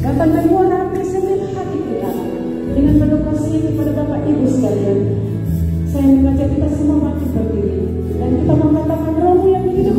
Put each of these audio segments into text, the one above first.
dapat menyuarakan segenap hati kita dengan penuh kasih kepada Bapak Ibu sekalian. Saya mengajak kita semua makin berdiri dan kita mengatakan Rohmu yang hidup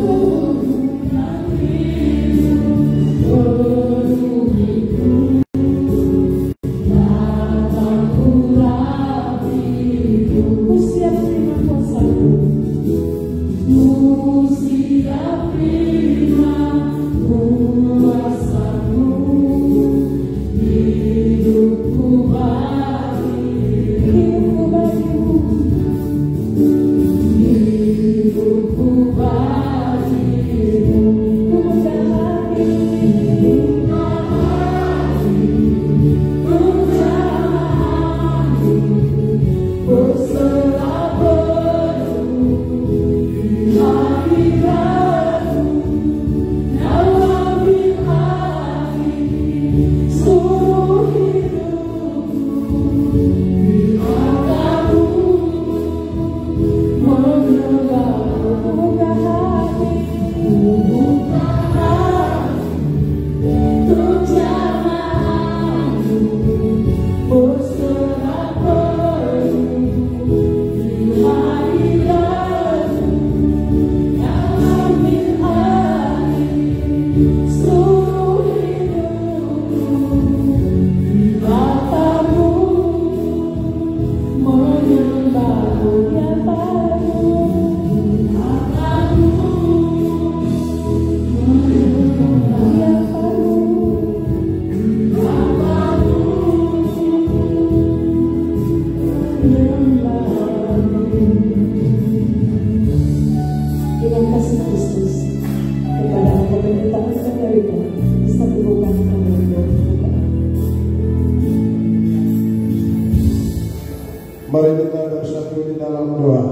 Mari kita bersatu di dalam doa.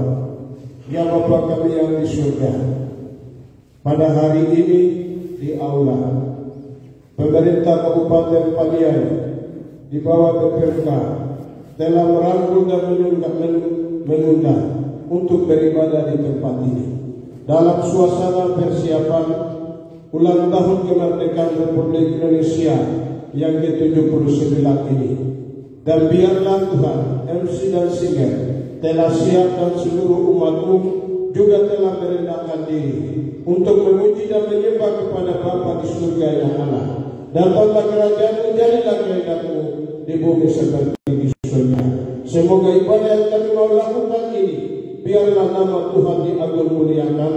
Ya Bapa kami yang di surga, pada hari ini di aula pemerintah Kabupaten Paniai di bawah PPK telah merangkul dan menunda untuk beribadah di tempat ini dalam suasana persiapan ulang tahun kemerdekaan Republik Indonesia yang ke-79 ini. Dan biarlah Tuhan, MC dan Singer telah siap dan seluruh umatmu juga telah merendahkan diri untuk memuji dan menyembah kepada Bapa di surga yang Allah. Datanglah kerajaan-Mu, jadilah kehendak-Mu di bumi seperti di surga. Semoga ibadah yang kami mau lakukan ini, biarlah nama Tuhan diagung muliakan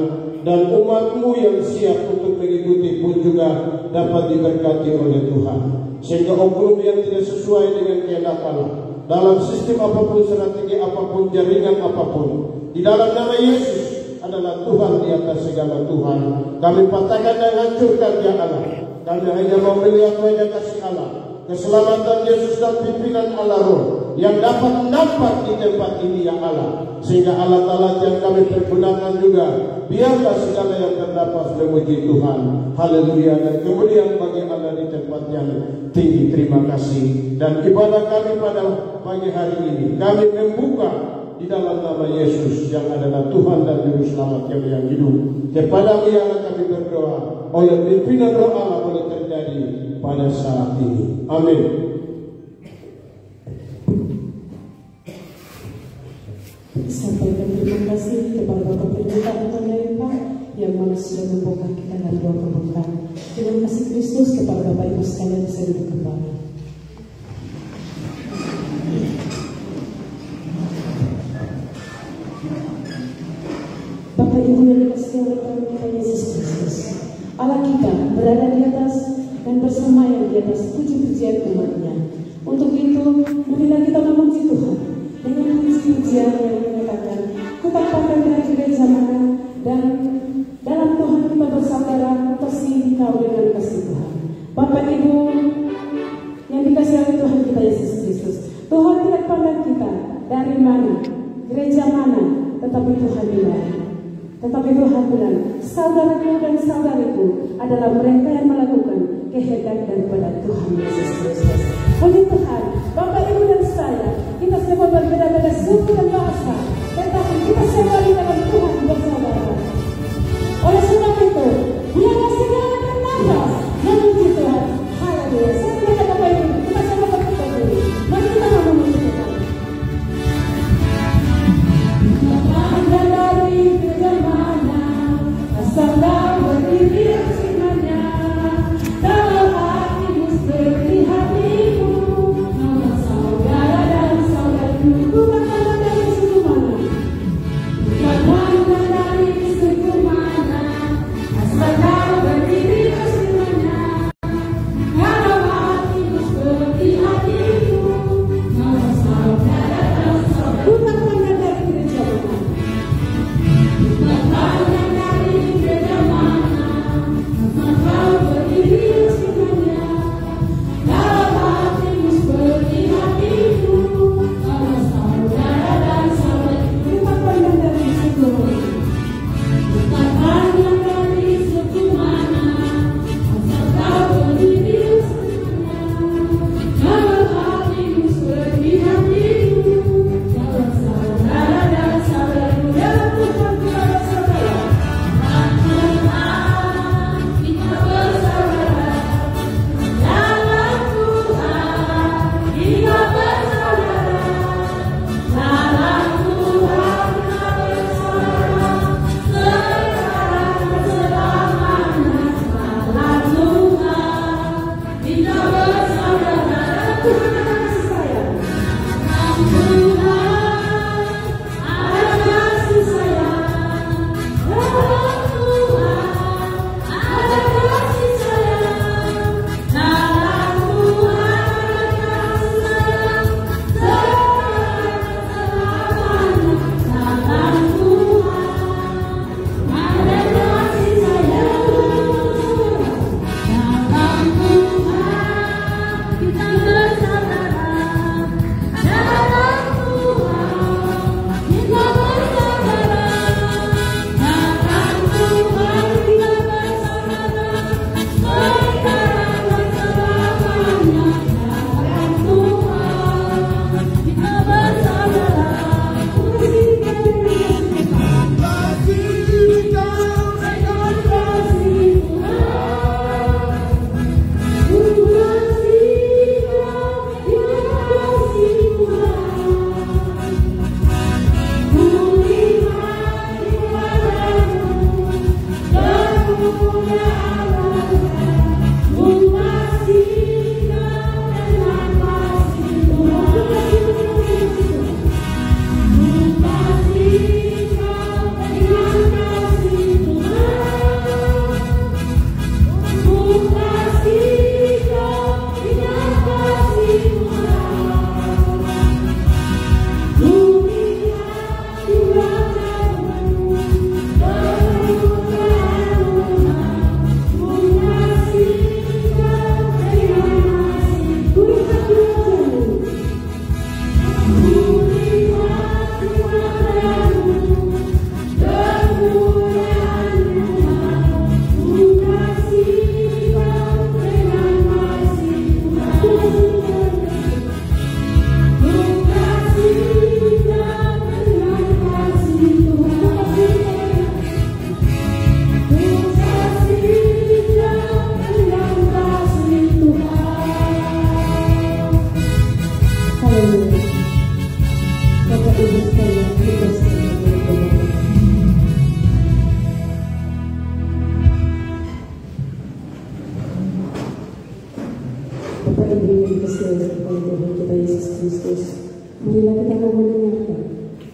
dan umat-Mu yang siap untuk mengikuti pun juga dapat diberkati oleh Tuhan. Sehingga oknum yang tidak sesuai dengan kehendak Allah dalam sistem apapun, strategi apapun, jaringan apapun, di dalam nama Yesus adalah Tuhan di atas segala Tuhan, kami patahkan dan hancurkan ya Allah. Kami hanya mau melihat wajah kasih Allah, keselamatan Yesus dan pimpinan Allah Roh yang dapat nampak di tempat ini ya Allah. Sehingga alat-alat yang kami pergunakan juga biarlah segala yang terdapat memuji Tuhan. Haleluya. Dan kemudian bagi Allah di tempat yang tinggi, terima kasih. Dan ibadah kami pada pagi hari ini kami membuka di dalam nama Yesus yang adalah Tuhan dan Juru Selamat kami yang hidup. Kepada-Mu yang kami berdoa oleh pimpinan Roh Allah boleh terjadi pada saat ini. Amin. Sampaikan terima kasih kepada Bapak Pendeta Pemerintah yang mana sudah membuka kita dan doa pembukaan. Terima kasih Kristus kepada Bapak Ibu sekalian bisa duduk kembali. Bapak Ibu yang dikasihi oleh Tuhan Yesus Kristus, Allah kita berada di atas dan bersemayam di atas puji-pujian umat-Nya. Untuk itu, marilah kita memuji Tuhan dengan puji-pujian yang menyatakan kita pakai gereja mana dan dalam Tuhan kita bersaudara kasih kau dengan kasih Tuhan. Bapak Ibu yang dikasihi oleh Tuhan kita Yesus Kristus, Tuhan tidak pandang kita dari mana, gereja mana, tetapi Tuhan bilang. Tetapi Tuhan bilang, saudaraku dan saudariku adalah mereka yang melakukan kehendak daripada Tuhan Yesus Kristus. Puji Tuhan, Bapak Ibu dan saya, kita semua berbeda-beda suku dan bahasa, tetapi kita semua di dalam Tuhan bersaudara. Oleh sebab itu, biarlah segala bernafas memuji Tuhan. Haleluya.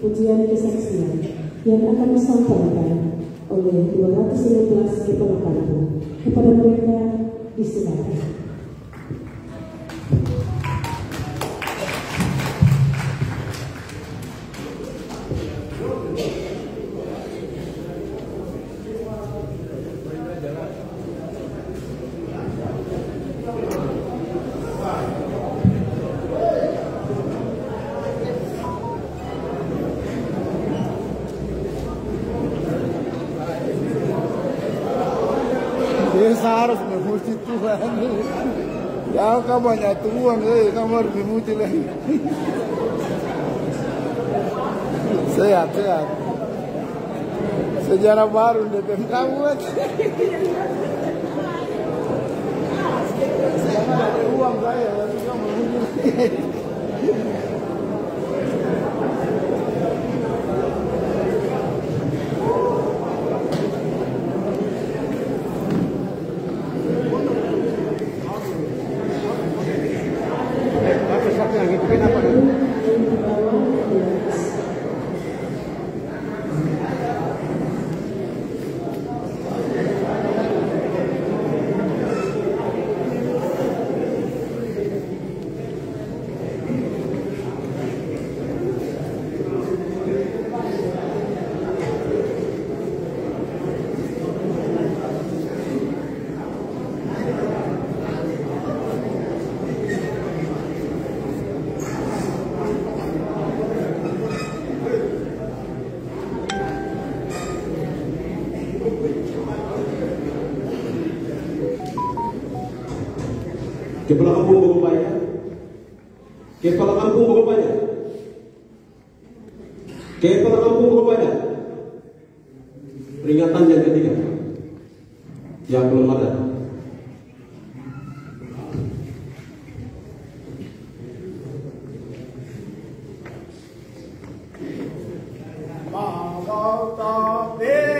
pujian kesaksian yang akan disampaikan oleh 215 kepala kampung. Kepada mereka disilakan. Harus memuji Tuhan. Ya kau banyak Tuhan, kamu harus memuji lagi. Sehat. Sejarah baru di kamu. Ada uang saya, tapi kamu memuji. Kepala kampung berupaya. Kepala kampung berupaya. Kepala kampung berupaya. Peringatan yang ketiga. Yang belum ada. Amen.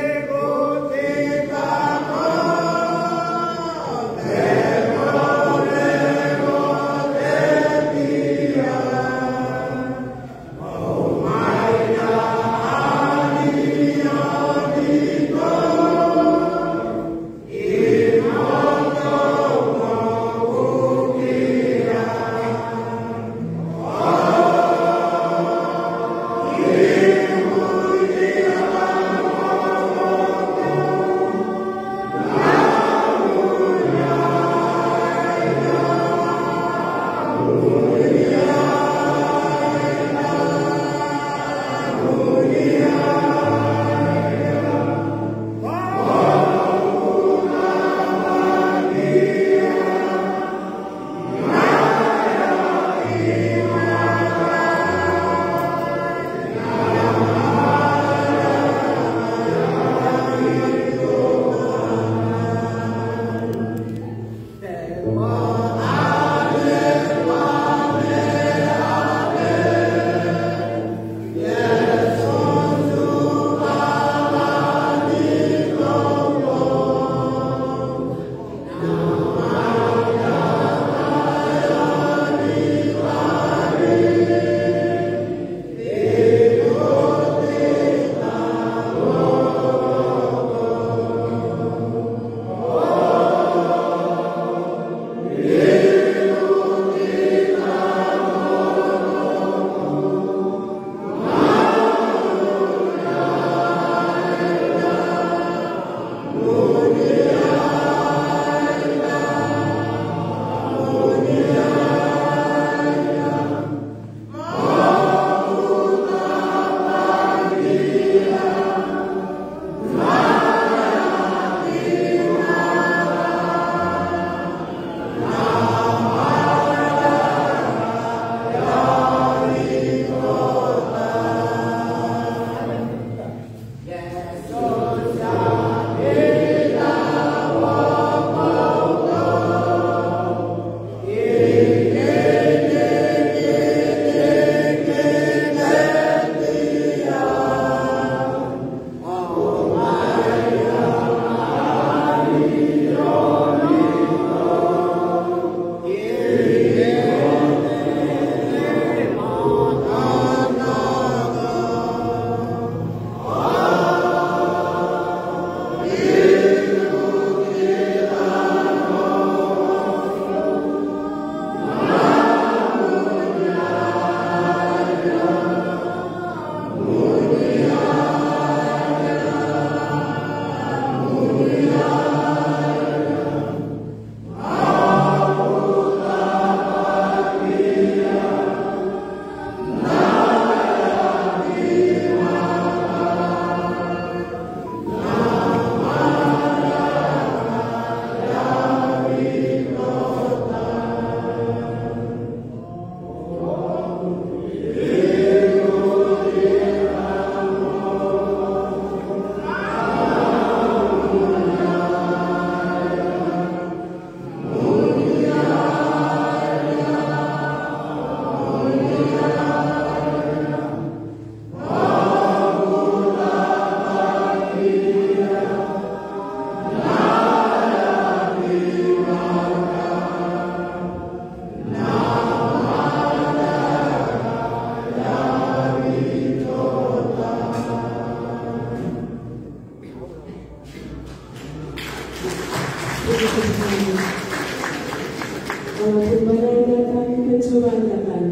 badai datang, pencobaan datang.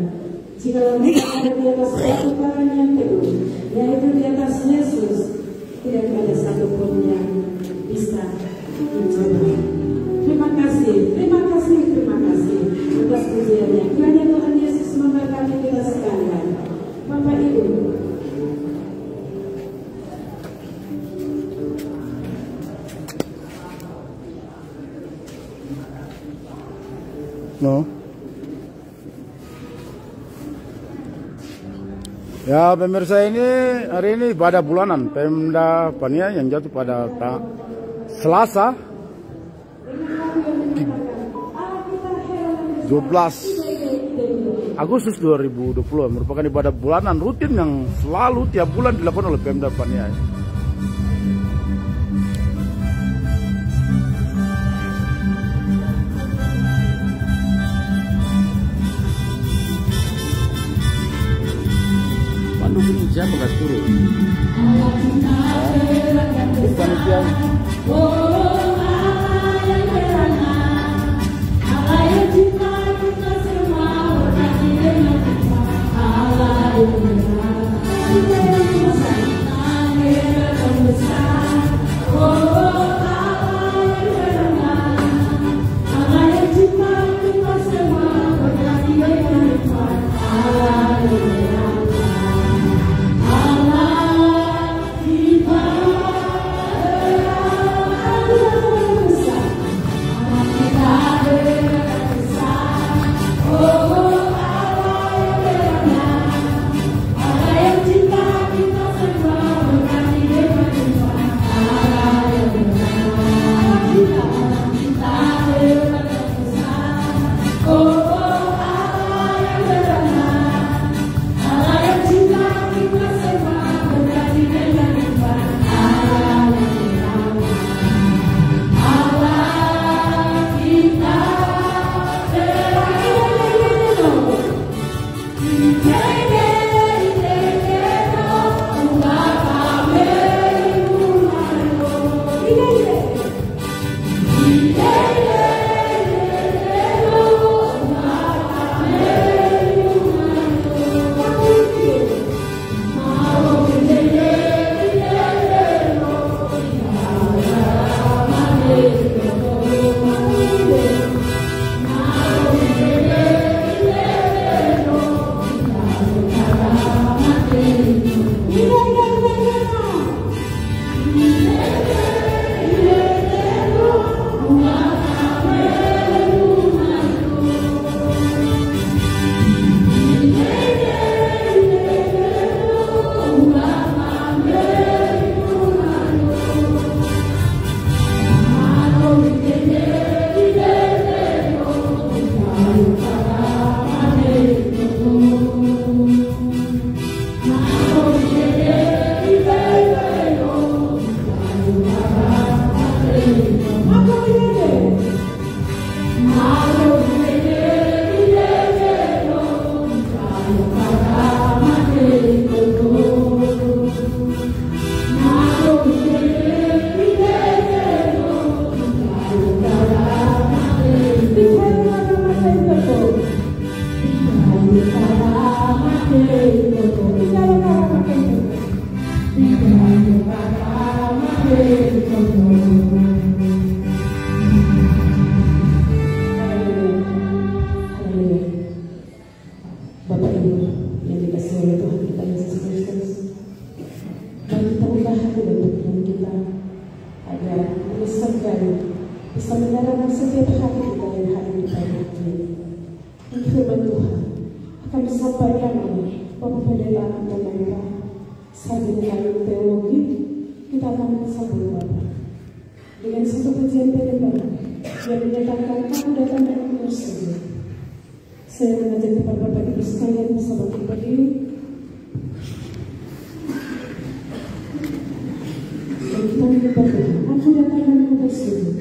Jika kita di atas satu barang yang teguh, yaitu di atas Yesus, tidak ada satupun yang bisa mencoba. Terima kasih atas pujiannya. Kiranya Tuhan Yesus memberkati kita sekalian. Bapak Ibu, no. Ya pemirsa, ini hari ini ibadah bulanan Pemda Pania yang jatuh pada Selasa 12 Agustus 2020 merupakan ibadah bulanan rutin yang selalu tiap bulan dilakukan oleh Pemda Pania. Ini siapa gak turun? Panitia. Bapak Ibu yang dikasihi oleh Tuhan kita Yesus Kristus, mari kita ubah hati dan pikiran kita agar terus terjadi bisa menyerahkan setiap hati kita dan hati kita yang ini. Firman Tuhan akan disampaikan oleh Bapak Pendeta dan mereka. Sambil melalui teologi, kita akan bersambung Bapak dengan satu pujian pengembangan yang menyatakan kamu datang dari Tuhan sendiri. Saya mengajak kepada Bapak Ibu sekalian bersama berdiri dan kita menyebutkan aku datang dari Tuhan sendiri.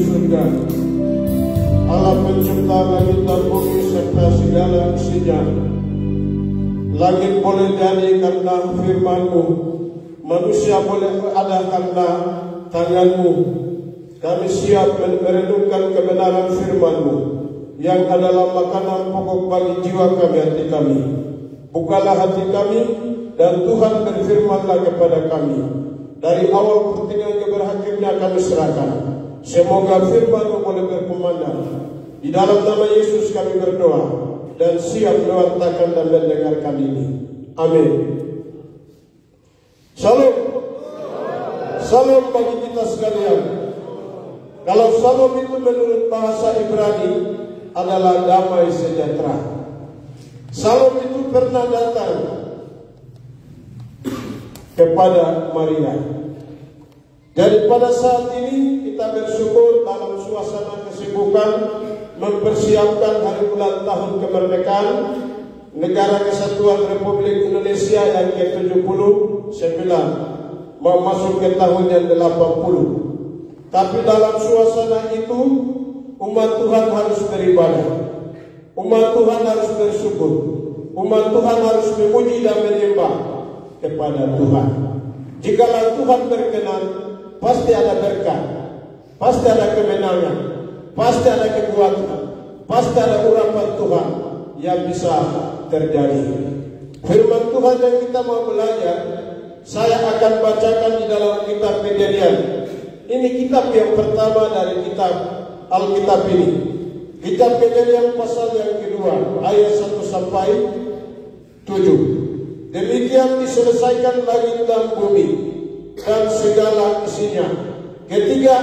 surga. Allah pencipta langit dan bumi serta segala isinya. Langit boleh jadi karena firman-Mu, manusia boleh ada karena tangan-Mu. Kami siap merenungkan kebenaran firman-Mu yang adalah makanan pokok bagi jiwa kami, hati kami. Bukalah hati kami dan Tuhan berfirmanlah kepada kami. Dari awal pertengahan ke berakhirnya kami serahkan. Semoga firman-Mu boleh berkumandang. Di dalam nama Yesus kami berdoa dan siap mewartakan dan mendengarkan ini. Amin. Salam. Salam bagi kita sekalian. Kalau salam itu menurut bahasa Ibrani adalah damai sejahtera. Salam itu pernah datang kepada Maria. Jadi pada saat ini kita bersyukur dalam suasana kesibukan mempersiapkan hari ulang tahun kemerdekaan Negara Kesatuan Republik Indonesia yang ke-79, mau masuk ke tahun yang 80. Tapi dalam suasana itu umat Tuhan harus beribadah, umat Tuhan harus bersyukur, umat Tuhan harus memuji dan menyembah kepada Tuhan. Jikalau Tuhan berkenan, pasti ada berkat, pasti ada kemenangan, pasti ada kekuatan, pasti ada urapan Tuhan yang bisa terjadi. Firman Tuhan yang kita mau belajar, saya akan bacakan di dalam kitab Kejadian. Ini kitab yang pertama dari kitab Alkitab ini. Kitab Kejadian pasal yang kedua, ayat 1 sampai 7. Demikian diselesaikan langit dan bumi dan segala isinya ketika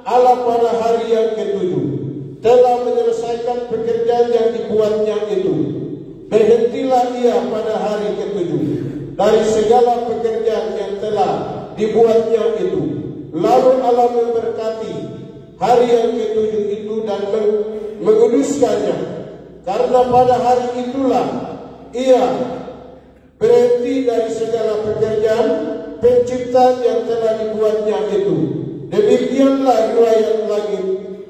Allah pada hari yang ke-7 telah menyelesaikan pekerjaan yang dibuatnya itu. Berhentilah ia pada hari ke-7 dari segala pekerjaan yang telah dibuatnya itu. Lalu Allah memberkati hari yang ke-7 itu dan menguduskannya, karena pada hari itulah ia berhenti dari segala pekerjaan penciptaan yang telah dibuatnya itu. Demikianlah riwayat langit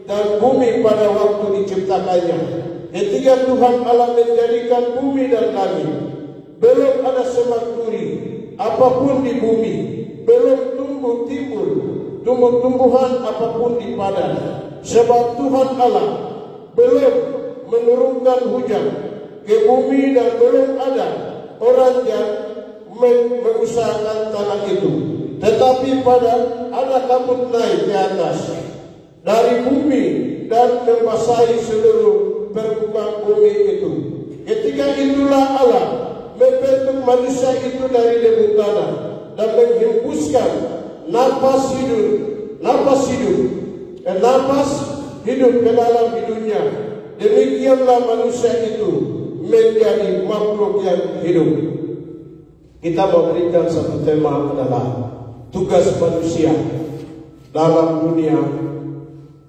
dan bumi pada waktu diciptakannya. Ketika Tuhan Allah menjadikan bumi dan langit, belum ada semak duri apapun di bumi, belum tumbuh timbul tumbuh-tumbuhan apapun di padang, sebab Tuhan Allah belum menurunkan hujan ke bumi dan belum ada orang yang mengusahakan tanah itu. Tetapi pada ada kabut naik ke atas dari bumi dan membasahi seluruh permukaan bumi itu. Ketika itulah Allah membentuk manusia itu dari debu tanah dan menghembuskan napas hidup ke dalam hidupnya. Demikianlah manusia itu menjadi makhluk yang hidup. Kita memberikan satu tema adalah tugas manusia dalam dunia.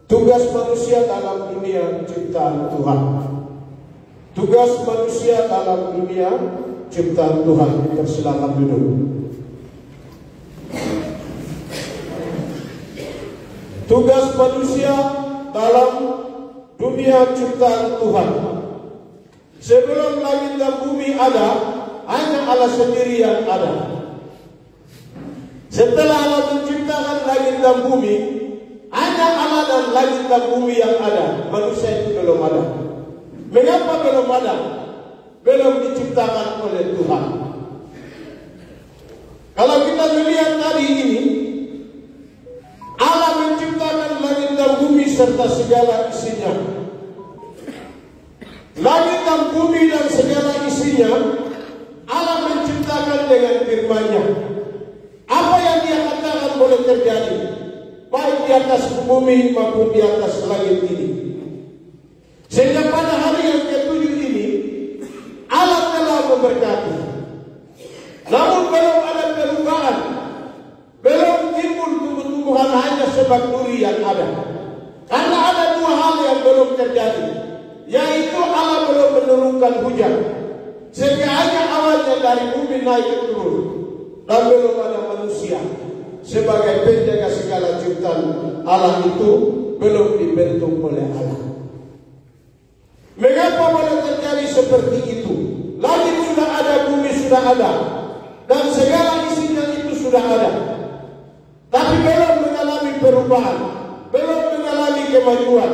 Tugas manusia dalam dunia ciptaan Tuhan. Tugas manusia dalam dunia ciptaan Tuhan. Persilakan duduk. Tugas manusia dalam dunia ciptaan Tuhan. Sebelum langit dan bumi ada, hanya Allah sendiri yang ada. Setelah Allah menciptakan langit dan bumi, hanya Allah dan langit dan bumi yang ada. Manusia itu belum ada. Mengapa belum ada? Belum diciptakan oleh Tuhan. Kalau kita melihat tadi ini, Allah menciptakan langit dan bumi serta segala isinya. Langit dan bumi dan segala isinya Allah menciptakan dengan firman-Nya. Apa yang Dia katakan boleh terjadi, baik di atas bumi maupun di atas langit ini. Sehingga pada hari yang ke-7 ini Allah telah memberkati. Namun belum ada perubahan, belum timbul tumbuh-tumbuhan, hanya semak duri yang ada. Karena ada dua hal yang belum terjadi, yaitu Allah belum menurunkan hujan, sehingga hanya awalnya dari bumi naik turun, dan belum ada manusia. sebagai penjaga segala ciptaan Allah itu belum dibentuk oleh Allah. Mengapa boleh terjadi seperti itu? Langit sudah ada, bumi sudah ada, dan segala isinya itu sudah ada, tapi belum mengalami perubahan, belum mengalami kemajuan.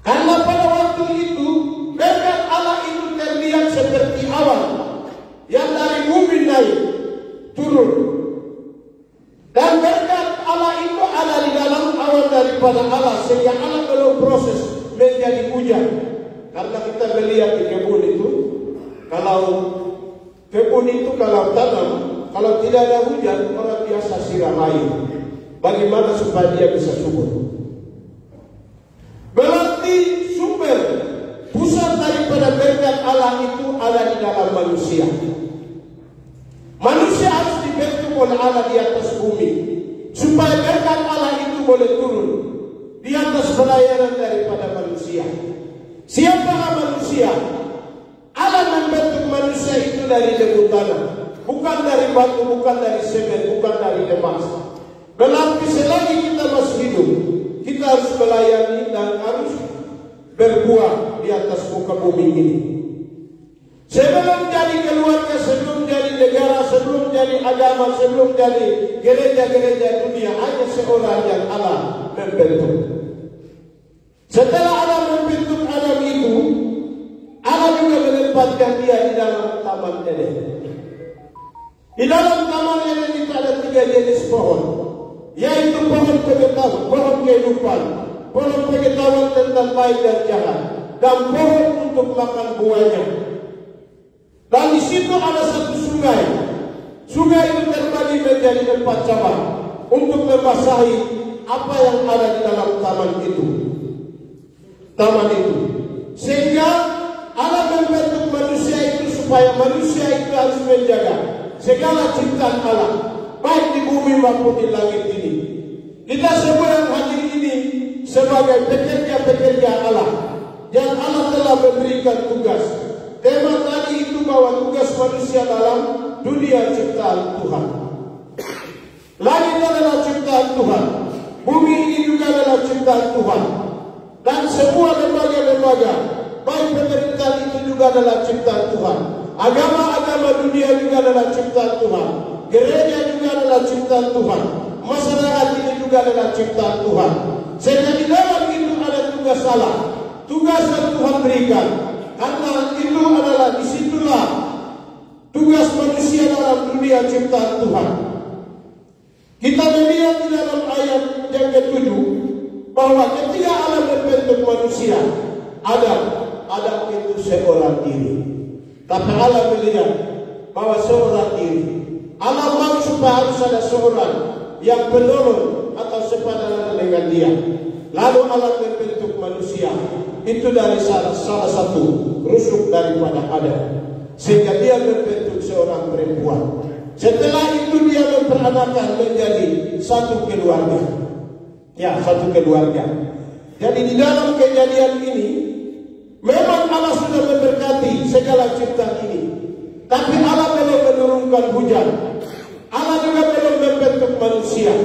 Karena pada waktu itu berkat Allah itu terlihat seperti awan yang dari bumi naik turun, dan berkat Allah itu ada di dalam awan daripada Allah, sehingga Allah belum proses menjadi hujan. Karena kita melihat di kebun itu, kalau kebun itu kalau tanam, kalau tidak ada hujan, orang biasa siram air. Bagaimana supaya dia bisa subur? Berarti sumber pusat daripada berkat Allah itu ada di dalam manusia. Manusia harus dibentuk oleh Allah di atas bumi, supaya berkat Allah itu boleh turun di atas pelayanan daripada manusia. Siapa manusia? Allah membentuk manusia itu dari debu tanah, bukan dari batu, bukan dari semen, bukan dari emas. Berarti selagi kita masih hidup, kita harus melayani dan harus berbuah di atas muka bumi ini. Sebelum jadi keluarga, sebelum jadi negara, sebelum jadi agama, sebelum jadi gereja-gereja dunia, hanya seorang yang Allah membentuk. Setelah Allah membentuk Adam itu, Allah juga menempatkan dia di dalam Taman Eden. Di dalam Taman Eden itu ada 3 jenis pohon, yaitu pohon pengetahuan, pohon kehidupan, pohon pengetahuan tentang baik dan jahat, dan pohon untuk makan buahnya. Dan di situ ada satu sungai. Sungai itu terbagi menjadi 4 cabang untuk membasahi apa yang ada di dalam taman itu. Sehingga Allah membentuk manusia itu supaya manusia itu harus menjaga segala ciptaan Allah, baik di bumi maupun di langit ini. Kita semua yang hadir ini sebagai pekerja-pekerja Allah yang Allah telah memberikan tugas. Tema tadi itu bahwa tugas manusia dalam dunia ciptaan Tuhan. Langit adalah ciptaan Tuhan, bumi ini juga adalah ciptaan Tuhan, dan semua lembaga-lembaga baik pemerintahan itu juga adalah ciptaan Tuhan. Agama-agama dunia juga adalah ciptaan Tuhan. Gereja juga adalah ciptaan Tuhan. Masyarakat ini juga adalah ciptaan Tuhan. Sehingga di dalam itu ada tugas Allah, tugas yang Tuhan berikan. Karena itu adalah disitulah tugas manusia dalam dunia ciptaan Tuhan. Kita melihat di dalam ayat yang ke-7 bahwa ketika Allah membentuk manusia, Adam itu seorang diri. Tapi Allah melihat bahwa seorang diri, Allah mau supaya harus ada seorang yang penolong atau sepadan dengan dia. Lalu Allah membentuk manusia itu dari salah satu rusuk daripada Adam, sehingga dia membentuk seorang perempuan. Setelah itu dia memperanakan menjadi satu keluarga. Ya, satu keluarga. Jadi di dalam kejadian ini memang Allah sudah memberkati segala ciptaan ini, tapi Allah belum menurunkan hujan. Allah juga belum membentuk manusia.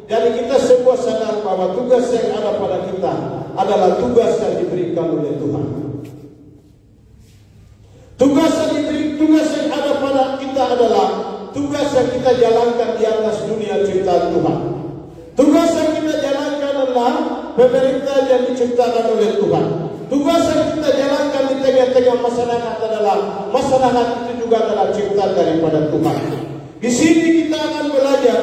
Jadi kita semua sadar bahwa tugas yang ada pada kita adalah tugas yang diberikan oleh Tuhan. Tugas yang ada pada kita adalah tugas yang kita jalankan di atas dunia ciptaan Tuhan. Tugas yang kita jalankan adalah pemerintah yang diciptakan oleh Tuhan. Tugas yang kita jalankan di tengah-tengah masyarakat adalah masyarakat itu juga adalah ciptaan daripada Tuhan. Di sini kita akan belajar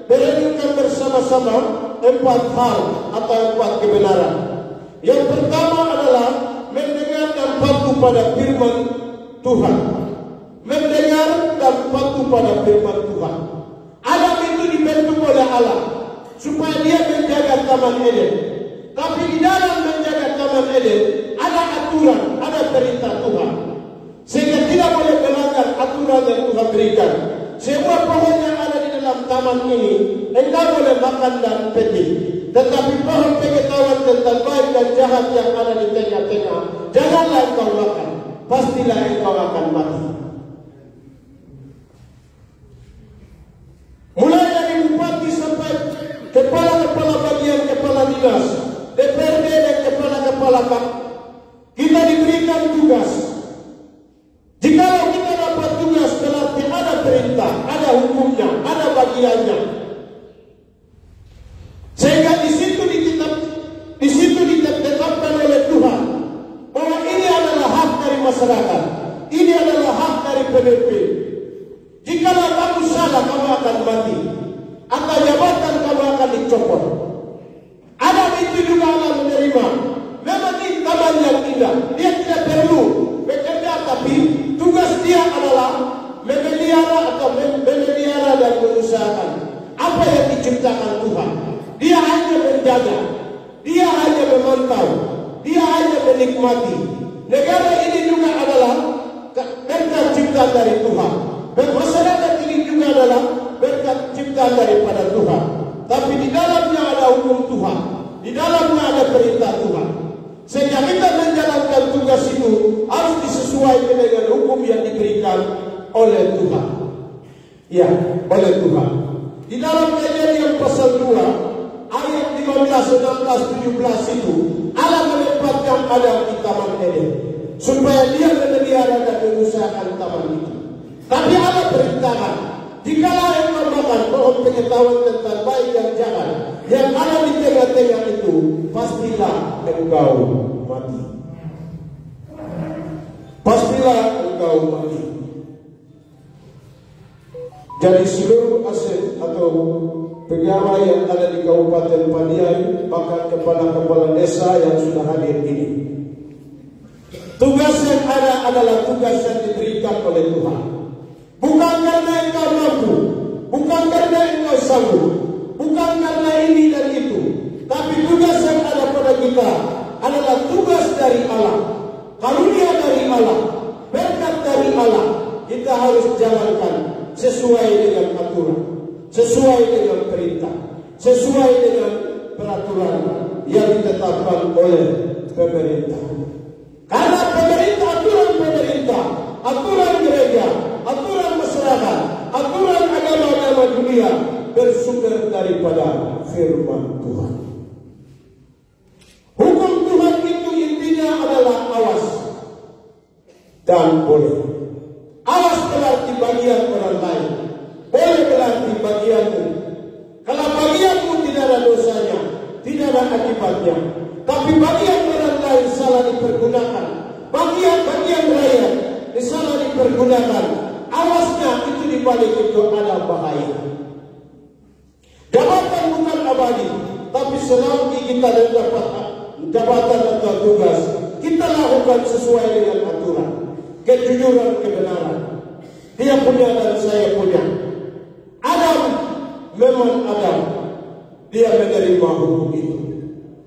merenungkan bersama-sama 4 hal atau 4 kebenaran. Yang pertama adalah mendengar dan patuh pada firman Tuhan. Mendengar dan patuh pada firman Tuhan. Adam itu dibentuk oleh Allah supaya dia menjaga Taman Eden. Tapi di dalam menjaga Taman Eden ada aturan, ada perintah Tuhan, sehingga tidak boleh melanggar aturan yang Tuhan berikan. Semua pohon yang ada di dalam taman ini engkau boleh makan dan petik, tetapi pohon pengetahuan tentang baik dan jahat yang ada di tengah-tengah janganlah engkau makan, pastilah engkau akan mati. menjaga, dia hanya memantau, dia hanya menikmati. Negara ini juga adalah berkat ciptaan dari Tuhan, dan masyarakat ini juga adalah berkat ciptaan daripada Tuhan. Tapi di dalamnya ada hukum Tuhan, di dalamnya ada perintah Tuhan. Sehingga kita menjalankan tugas itu harus disesuaikan dengan hukum yang diberikan oleh Tuhan. Ya, oleh Tuhan. Di dalam Kejadian pasal 2 ayat 15, 16, 17 itu Allah menempatkan Adam di Taman Eden supaya dia memelihara dan mengusahakan taman itu. Tapi Allah perintahkan, jikalau engkau makan pohon pengetahuan tentang baik dan jahat yang ada di tengah-tengah itu, pastilah engkau mati. Pastilah engkau mati. Jadi seluruh aset atau pegawai yang ada di Kabupaten Paniai, bahkan kepala-kepala desa yang sudah hadir ini, tugas yang ada adalah tugas yang diberikan oleh Tuhan. Bukan karena engkau mampu, bukan karena engkau sanggup, bukan karena ini dan itu, tapi tugas yang ada pada kita adalah tugas dari Allah, karunia dari Allah, berkat dari Allah. Kita harus jalankan sesuai dengan aturan, sesuai dengan perintah, sesuai dengan peraturan yang ditetapkan oleh pemerintah. Karena pemerintah, aturan pemerintah, aturan gereja, aturan masyarakat, aturan agama-agama dunia bersumber daripada firman Tuhan. Hukum Tuhan itu intinya adalah awas dan boleh. Awas berarti bagian orang lain, boleh berarti bagianmu. Kalau bagianmu tidak ada dosanya, tidak ada akibatnya. Tapi bagian orang lain salah dipergunakan, bagian rakyat salah dipergunakan, awasnya itu dibalik itu ada bahaya. Jabatan bukan abadi, tapi selagi kita dapat jabatan atau tugas, kita lakukan sesuai dengan aturan, kejujuran, kebenaran. Dia punya dan saya punya. Adam, memang Adam, dia menerima hukum itu.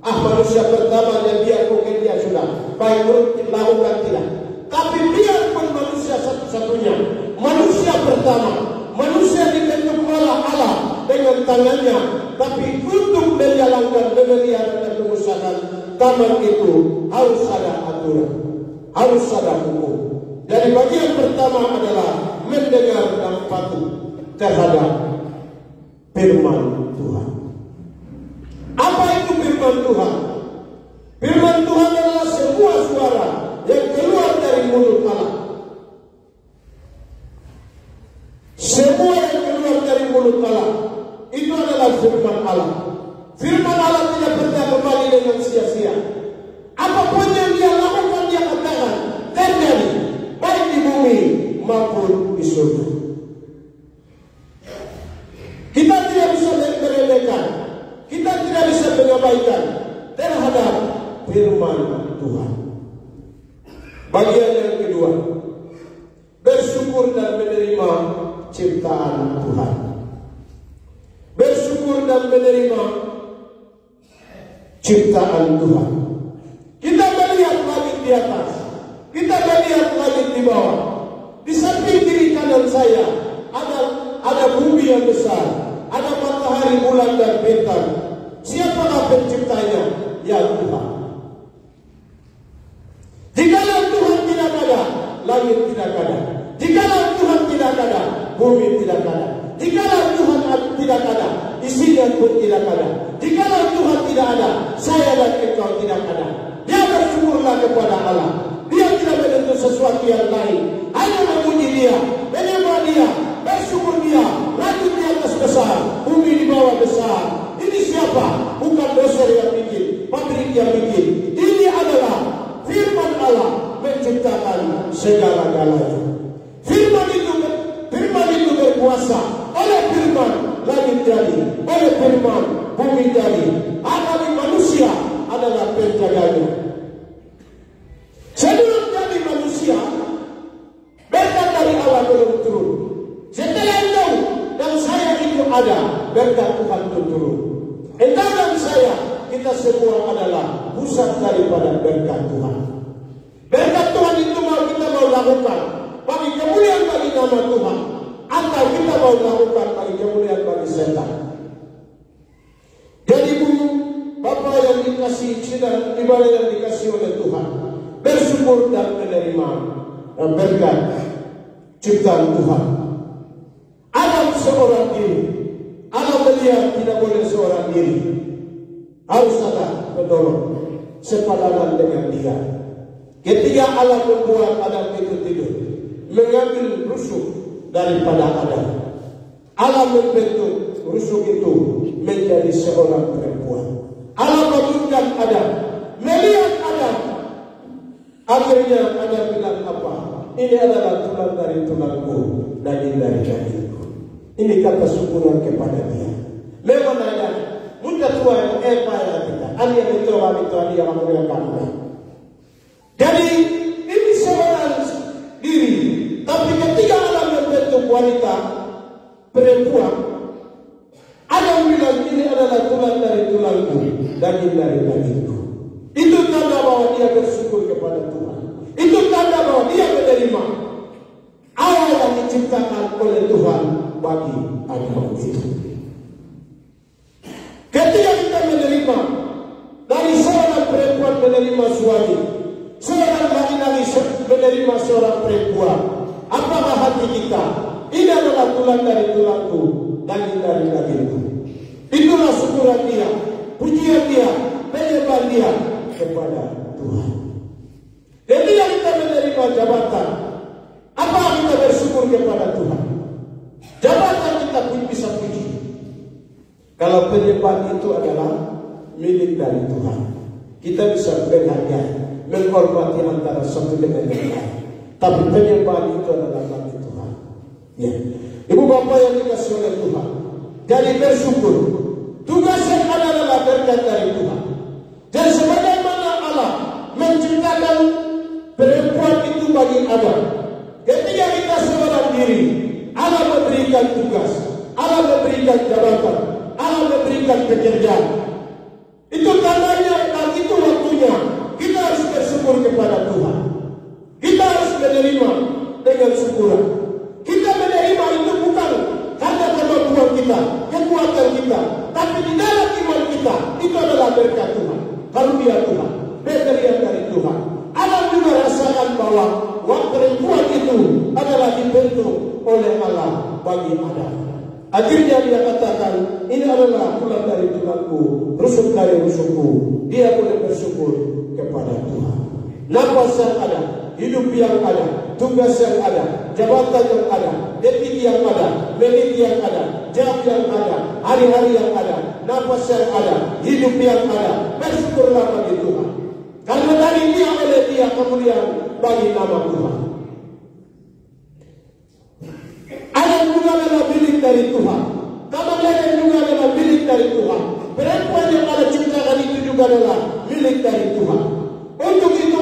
Manusia pertama yang dia mungkin dia sudah baik menurut lakukan tidak. Tapi biarpun manusia satu-satunya, manusia pertama, manusia dibentuk oleh Allah dengan tangannya, tapi untuk menjalankan, memelihara dan mengusahakan taman itu harus ada aturan, harus ada hukum. Jadi bagian pertama adalah mendengar dan patuh terhadap firman Tuhan. Apa itu firman Tuhan? Firman Tuhan adalah sebuah suara yang keluar dari mulut Allah. Semua yang keluar dari mulut Allah itu adalah firman Allah. Firman Allah tidak pernah kembali dengan sia-sia. Apapun yang dia lakukan, dia katakan terjadi, baik di bumi maupun di surga. Kita tidak bisa meremehkan, kita tidak bisa mengabaikan terhadap firman Tuhan. Bagian yang kedua, bersyukur dan menerima ciptaan Tuhan. Bersyukur dan menerima ciptaan Tuhan. Kita melihat langit di atas, kita melihat langit di bawah. Di samping kiri kanan saya ada bumi yang besar, ada matahari, bulan dan bintang. Siapakah penciptanya? Ya Tuhan. Jikalau Tuhan tidak ada, langit tidak ada. Jikalau Tuhan tidak ada, bumi tidak ada. Jikalau Tuhan tidak ada, isinya pun tidak ada. Jikalau Tuhan tidak ada, saya dan engkau tidak ada. Dia bersyukurlah kepada Allah. Dia tidak menuntut sesuatu yang lain, hanya memuji Dia, menyembah Dia, bersyukur Dia. Langit di atas besar, bumi di bawah besar. Ini siapa? Bukan doser yang bikin, pabrik yang bikin. Ini adalah firman Allah menciptakan segala-galanya. Firman itu berkuasa. Oleh firman langit jadi, oleh firman bumi jadi. Apalagi manusia adalah penjaganya. Sebelum jadi manusia, berkat dari Allah belum turun. Setelah engkau dan saya itu ada, berkat Tuhan itu turun. Engkau dan saya kita semua adalah pusat daripada berkat Tuhan. Berkat Tuhan itu kita mau lakukan bagi kemuliaan bagi nama Tuhan, atau kita mau lakukan bagi kemuliaan bagi setan. Jadi Bu, Bapak yang dikasih dan ibadah yang dikasih oleh Tuhan, bersyukur dan menerima berkat ciptaan Tuhan. Adam seorang diri, Adam melihat tidak boleh seorang diri, harus ada penolong sepadangan dengan dia. Ketika Allah membuat Adam itu tidur, mengambil rusuk daripada Adam, Allah membentuk rusuk itu menjadi seorang perempuan. Allah membentukkan Adam, melihat Adam, akhirnya Adam bilang apa? Ini adalah tulang dari tulangku, daging dari dagingku. Ini kata syukuran kepada dia. Memang ada mudah Tuhan payah kita. Ani yang itu ani yang kamu. Jadi ini seorang diri, tapi ketika Allah membentuk wanita perempuan, Adam bilang ini adalah tulang dari tulangku, daging dari dagingku. Itu tanda bahwa dia bersyukur kepada Tuhan. Itu tanda bahwa dia menerima Allah yang diciptakan oleh Tuhan bagi Adam itu. Ketika kita menerima dari seorang perempuan menerima suami, seorang laki-laki menerima seorang perempuan, apakah hati kita? Ini adalah tulang dari tulangku, daging dari dagingku. Itulah syukuran dia, pujian dia, penyembahan dia kepada Tuhan. Ketika kita menerima jabatan, apa kita bersyukur kepada Tuhan? Jabatan kita pun bisa puji. Kalau penyembahan itu adalah milik dari Tuhan, kita bisa menghargai, menghormati antara satu dengan yang lain. Tapi penyembahan itu adalah bagi Tuhan. Ya, Ibu Bapak yang dikasih oleh Tuhan, jadi bersyukur. Tugas yang adalah berkat dari Tuhan. Dan sebagaimana Allah menciptakan perempuan itu bagi Adam, ketika kita seorang diri, Allah memberikan tugas, Allah memberikan jabatan, Allah memberikan pekerjaan. Itu tandanya dan itu waktunya kita harus bersyukur kepada Tuhan. Kita harus menerima dengan syukuran. Kita menerima itu bukan karena kemampuan kita, kekuatan kita, tapi di dalam iman kita itu adalah berkat Tuhan, karunia Tuhan, pemberian dari Tuhan. Allah juga rasakan bahwa perempuan itu adalah dibentuk oleh Allah bagi Adam. Akhirnya dia katakan, ini adalah tulang dari tulangku, rusuk dari rusukku. Dia boleh bersyukur kepada Tuhan. Nafas yang ada, hidup yang ada, tugas yang ada, jabatan yang ada, detik yang ada, menit yang ada, jam yang ada, hari-hari yang ada, nafas yang ada, hidup yang ada. Bersyukurlah bagi Tuhan. Karena dari dia oleh dia kemuliaan bagi nama Tuhan. Ayat juga adalah milik dari Tuhan. Kamar juga adalah milik dari Tuhan. Perempuan yang Allah ciptakan itu juga adalah milik dari Tuhan. Untuk itu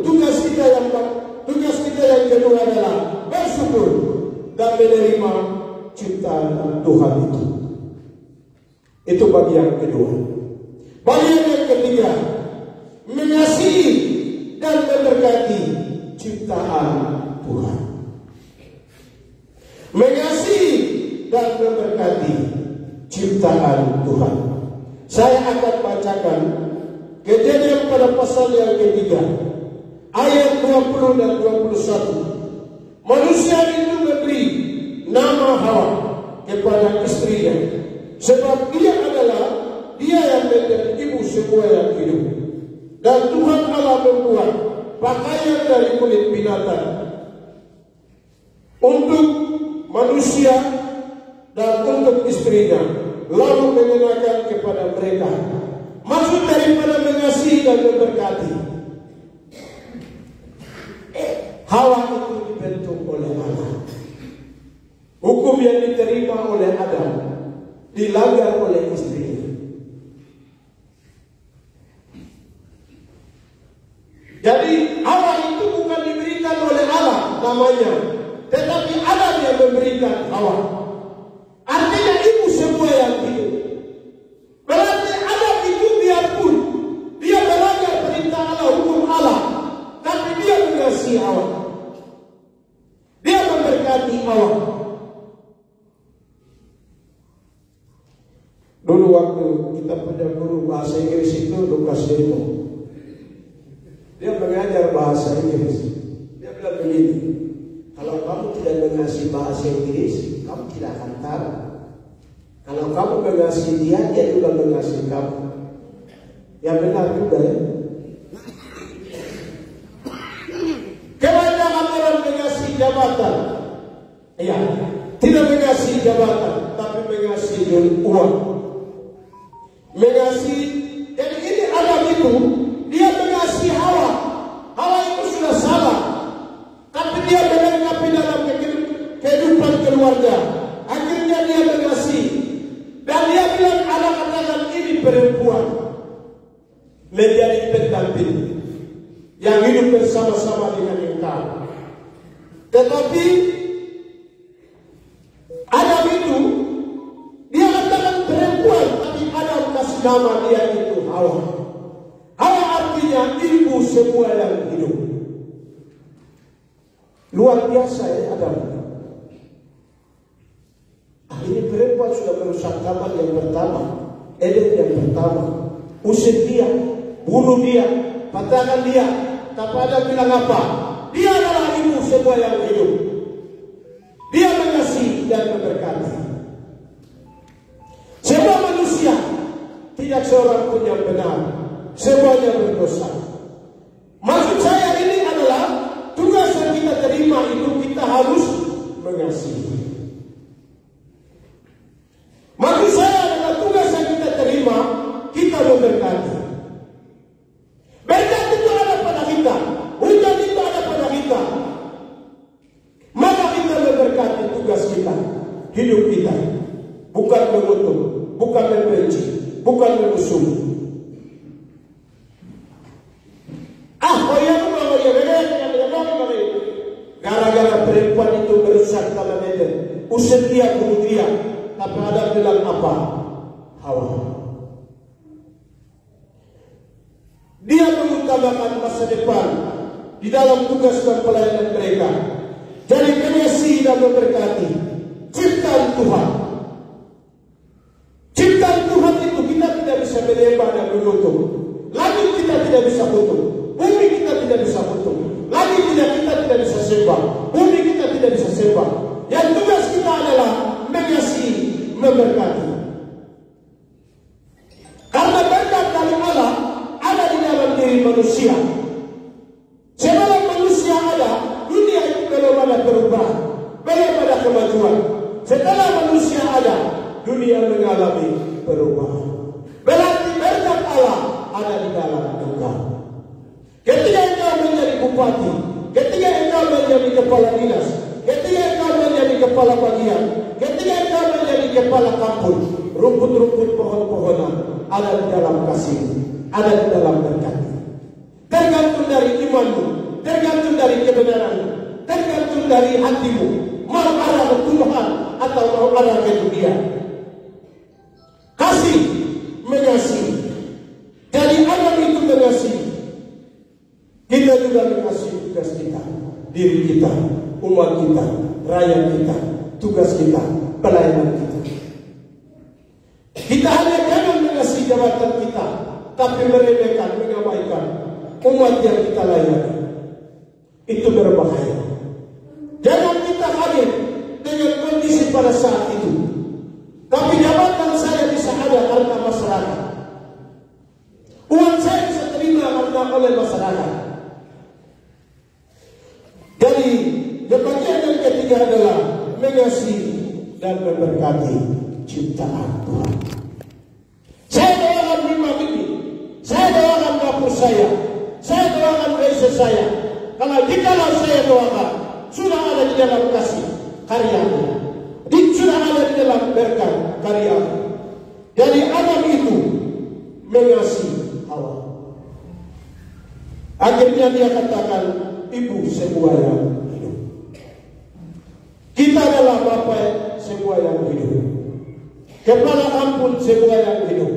tugas kita yang kedua adalah bersyukur dan menerima ciptaan Tuhan itu. Itu bagian kedua. Bagian yang ketiga, mengasihi dan memberkati ciptaan Tuhan. Mengasihi dan memberkati ciptaan Tuhan. Saya akan bacakan Kejadian pada pasal yang ketiga, ayat 20 dan 21. Manusia itu memberi nama Hawa kepada istrinya, sebab dia yang menjadi ibu semua yang hidup. Dan Tuhan Allah membuat pakaian dari kulit binatang untuk manusia dan untuk istrinya, lalu mengenakan kepada mereka. Maksud daripada mengasihi dan memberkati, Hawa itu dibentuk oleh Allah. Hukum yang diterima oleh Adam dilanggar oleh istrinya. Jadi Hawa itu bukan diberikan oleh Allah namanya, tetapi Adam yang memberikan Hawa. Artinya ibu semua yang hidup. Berarti Adam waktu kita punya guru bahasa Inggris itu Lukas Demo. Dia mengajar bahasa Inggris. Dia bilang begini, kalau kamu tidak mengasih bahasa Inggris, kamu tidak akan tahu. Kalau kamu mengasihi dia, dia juga mengasihi kamu. Ya benar juga ya. Kebanyakan orang mengasihi jabatan. Iya, tidak mengasihi jabatan, tapi mengasihi uang. Mengasihi, jadi ini Adam itu, dia mengasihi Hawa. Hawa itu sudah salah, tapi dia melengkapi dalam kehidupan keluarga. Akhirnya dia mengasihi. Dan dia bilang, Allah katakan ini perempuan menjadi pendamping yang hidup bersama-sama dengan engkau. Tetapi Adam itu, dia katakan perempuan, tapi Adam kasih nama dia itu Hawa. Hawa artinya ibu semua yang hidup. Luar biasa ya Adam. Ini perempuan sudah merusak taman yang pertama, Eden yang pertama. Usir dia, bunuh dia, patahkan dia. Tapi Adam bilang apa? Dia adalah ibu semua yang hidup. Dia mengasihi dan memberkati. Semua manusia, tidak seorang pun yang benar. Semuanya berdosa. Maksud saya ini adalah tugas yang kita terima itu kita harus mengasihi. Maksud saya adalah tugas yang kita terima, kita memberkati. Berkat itu ada pada kita, hujan itu ada pada kita. Maka kita memberkati tugas kita, hidup kita. Bukan mengutuk, bukan membenci, bukan memusuh. Gara-gara perempuan itu merusak taman Eden, usir dia, bunuh dia. Tapi Adam bilang apa? Hawa. Dia mengutamakan masa depan di dalam tugas dan pelayanan mereka. Jadi mengasihi dan memberkati ciptaan Tuhan. Ciptaan Tuhan itu kita tidak bisa menyembah dan mengutuk. Langit kita tidak bisa kutuk. Bumi kita tidak bisa kutuk. Langit kita tidak bisa sembah. Bumi kita tidak bisa sembah. Yang tugas kita adalah mengasihi, memberkati. Karena berkat dari Allah ada di dalam diri manusia. Sebelum manusia ada, dunia itu belum ada perubahan, belum ada kemajuan. Setelah manusia ada, dunia mengalami perubahan. Berarti berkat Allah ada di dalam engkau. Ketika engkau menjadi bupati, ketika engkau menjadi kepala dinas, ketika engkau menjadi kepala bagian, ketika engkau menjadi kepala kampung, rumput-rumput pohon-pohonan ada di dalam kasih, ada di dalam berkat. Tergantung dari imanmu, tergantung dari kebenaranmu, tergantung dari hatimu. Mau arah ke Tuhan atau mau arah ke dunia. Kasih, mengasihi. Jadi Adam itu mengasihi. Kita juga mengasihi tugas kita, diri kita, umat kita, rakyat kita, tugas kita, pelayanan kita. Kita hanya jangan mengasihi jabatan kita, tapi meremehkan, mengabaikan umat yang kita layani. Itu berbahaya. Jangan kita hadir dengan kondisi pada saat itu, tapi jabatan saya bisa ada karena masyarakat. Uang saya bisa terima karena oleh masyarakat. Jadi bagian yang ketiga adalah mengasihi dan memberkati ciptaan Tuhan. Saya doakan rumah ini, saya doakan dapur saya doakan desa saya. Kalau saya doakan, sudah ada di dalam kasih karyaku, sudah ada di dalam berkat karyaku. Jadi Adam itu mengasihi Hawa. Akhirnya dia katakan, ibu semua yang hidup. Kita adalah bapak semua yang hidup. Kepala kampung semua yang hidup.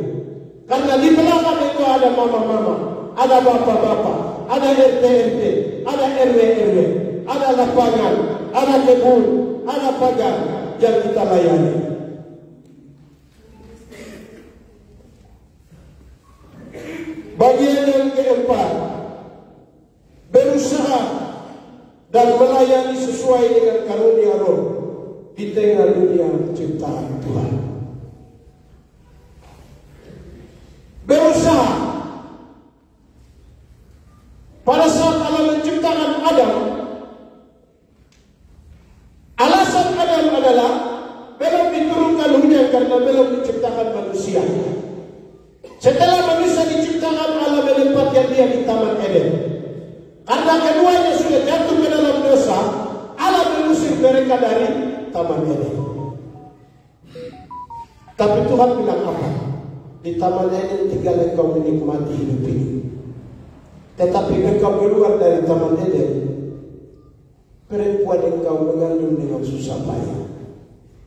Karena di belakang itu ada mama-mama, ada bapak-bapak, ada RT-RT, ada RW-RW, ada lapangan, ada kebun, ada pagar yang kita layani. Bagian yang keempat, berusaha dan melayani sesuai dengan karunia roh di tengah dunia ciptaan Tuhan. Berusaha. Pada saat Allah menciptakan Adam, alasan Adam adalah belum diturunkan hujan karena belum diciptakan manusia. Setelah manusia diciptakan, Allah menempatkan dia di Taman Eden. Karena keduanya sudah jatuh ke dalam dosa, Allah mengusir mereka dari Taman Eden. Tapi Tuhan bilang apa? Di Taman Eden tinggal engkau menikmati hidup ini. Tetapi engkau keluar dari Taman Eden, perempuan engkau mengandung dengan susah payah.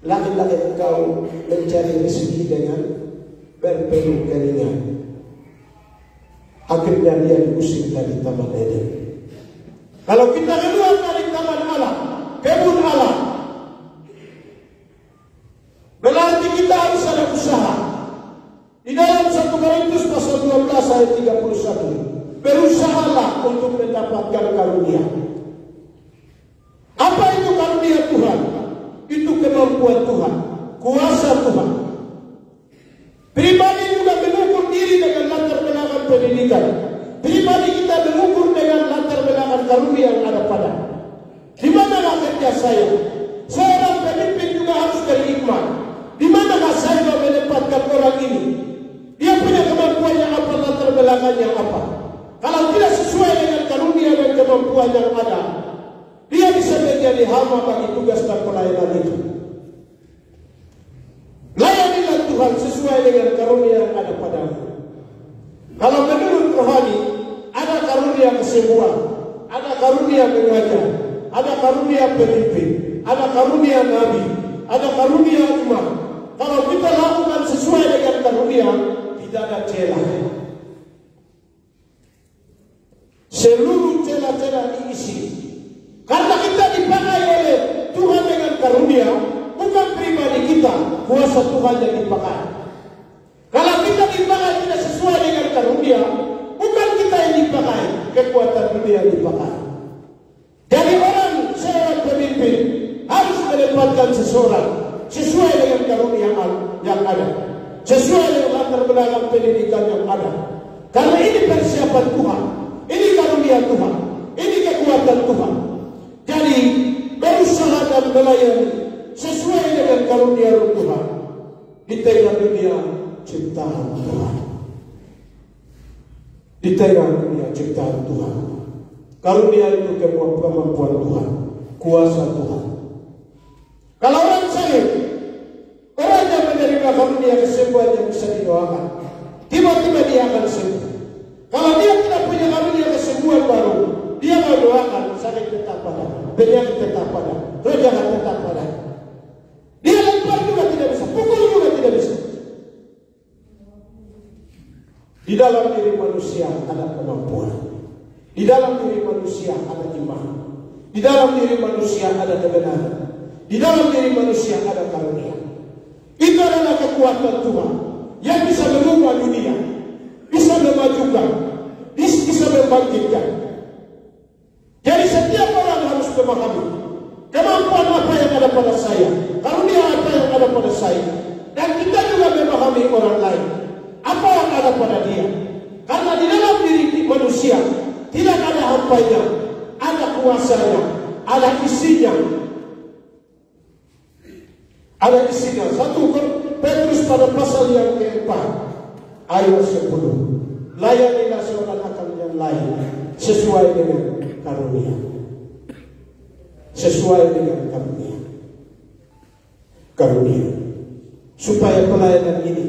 Laki-laki engkau mencari rezeki dengan berpeluh keringat. Akhirnya dia diusir dari Taman Eden. Kalau kita keluar dari Taman Allah, kebun Allah, berarti kita harus ada usaha. Di dalam 1 Korintus pasal 12 ayat 31, berusahalah untuk mendapatkan karunia. Apa itu karunia Tuhan? Itu kemampuan Tuhan, kuasa Tuhan. Pribadi juga mengukur diri dengan latar belakang pendidikan. Pribadi kita mengukur dengan latar belakang karunia yang ada pada. Di manakah kerja saya? Seorang pemimpin juga harus berhikmat. Di manakah saya mau menempatkan orang ini? Dia punya kemampuannya apa, latar belakangnya apa? Kalau tidak sesuai dengan karunia dan kemampuan yang ada, dia bisa menjadi hama bagi tugas dan pelayanan itu. Layanilah Tuhan sesuai dengan karunia yang ada padamu. Kalau menurut rohani, ada karunia kesembuhan, ada karunia mengajar, ada karunia pemimpin, ada karunia nabi, ada karunia umat. Kalau kita lakukan sesuai dengan karunia, tidak ada celah. Seluruh celah-celah diisi. Karena kita dipakai oleh Tuhan dengan karunia, bukan pribadi kita, kuasa Tuhan yang dipakai. Kalau kita dipakai tidak sesuai dengan karunia, bukan kita yang dipakai, kekuatan dunia yang dipakai. Jadi seorang pemimpin harus menempatkan seseorang sesuai dengan karunia yang ada, sesuai dengan latar belakang pendidikan yang ada. Karena ini persiapan Tuhan, ini karunia Tuhan, ini kekuatan Tuhan. Jadi berusaha dan melayani sesuai dengan karunia roh Tuhan di tengah dunia ciptaan Tuhan. Di tengah dunia ciptaan Tuhan, karunia itu kemampuan Tuhan, kuasa Tuhan. Kalau orang sakit, orang yang menerima karunia kesembuhan yang bisa didoakan, tiba-tiba dia akan sembuh. Kalau dia tidak punya karunia kesembuhan baru, dia mau doakan, sakit tetap pada, penyakit tetap pada, roh jahat tetap pada. Dia lempar juga tidak bisa, pukul juga tidak bisa. Di dalam diri manusia ada kemampuan. Di dalam diri manusia ada iman. Di dalam diri manusia ada kebenaran. Di dalam diri manusia ada karunia. Itu adalah kekuatan Tuhan yang bisa mengubah dunia, bisa memajukan, bisa membangkitkan. Jadi setiap orang harus memahami kemampuan apa yang ada pada saya, karunia apa yang ada pada saya, dan kita juga memahami orang lain apa yang ada pada dia. Karena di dalam diri manusia tidak ada hampanya, ada kuasanya, ada isinya. Ada isinya. 1 Petrus pada pasal yang keempat ayat 10. Layanilah seorang akan yang lain sesuai dengan karunia. Sesuai dengan karunia. Karunia. Supaya pelayanan ini,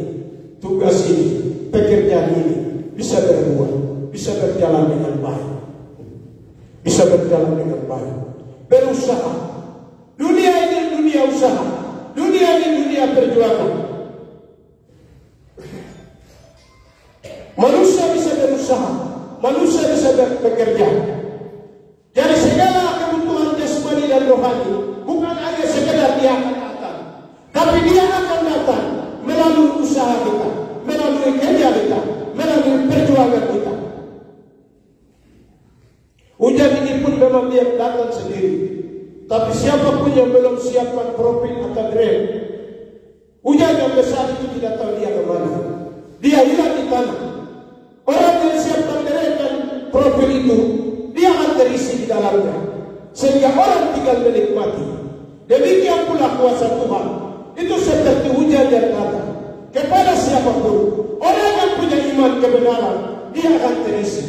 tugas ini, pekerjaan ini bisa berbuah, bisa berjalan dengan baik. Bisa berjalan dengan baik. Berusaha. Dunia ini dunia usaha. Dunia ini dunia perjuangan. Manusia bisa berusaha, manusia bisa bekerja. Jadi segala kebutuhan jasmani dan rohani bukan hanya sekedar dia akan datang, tapi dia akan datang melalui usaha kita, melalui kerja kita, melalui perjuangan kita. dia datang sendiri. Tapi siapapun yang belum siapkan profil atau grade, hujan yang besar itu tidak tahu dia kemana. Dia hilang di tanah. Orang yang siapkan grade dan profil itu, dia akan terisi di dalamnya, sehingga orang tinggal menikmati. Demikian pula kuasa Tuhan itu seperti hujan yang datang kepada siapapun. Orang yang punya iman kebenaran, dia akan terisi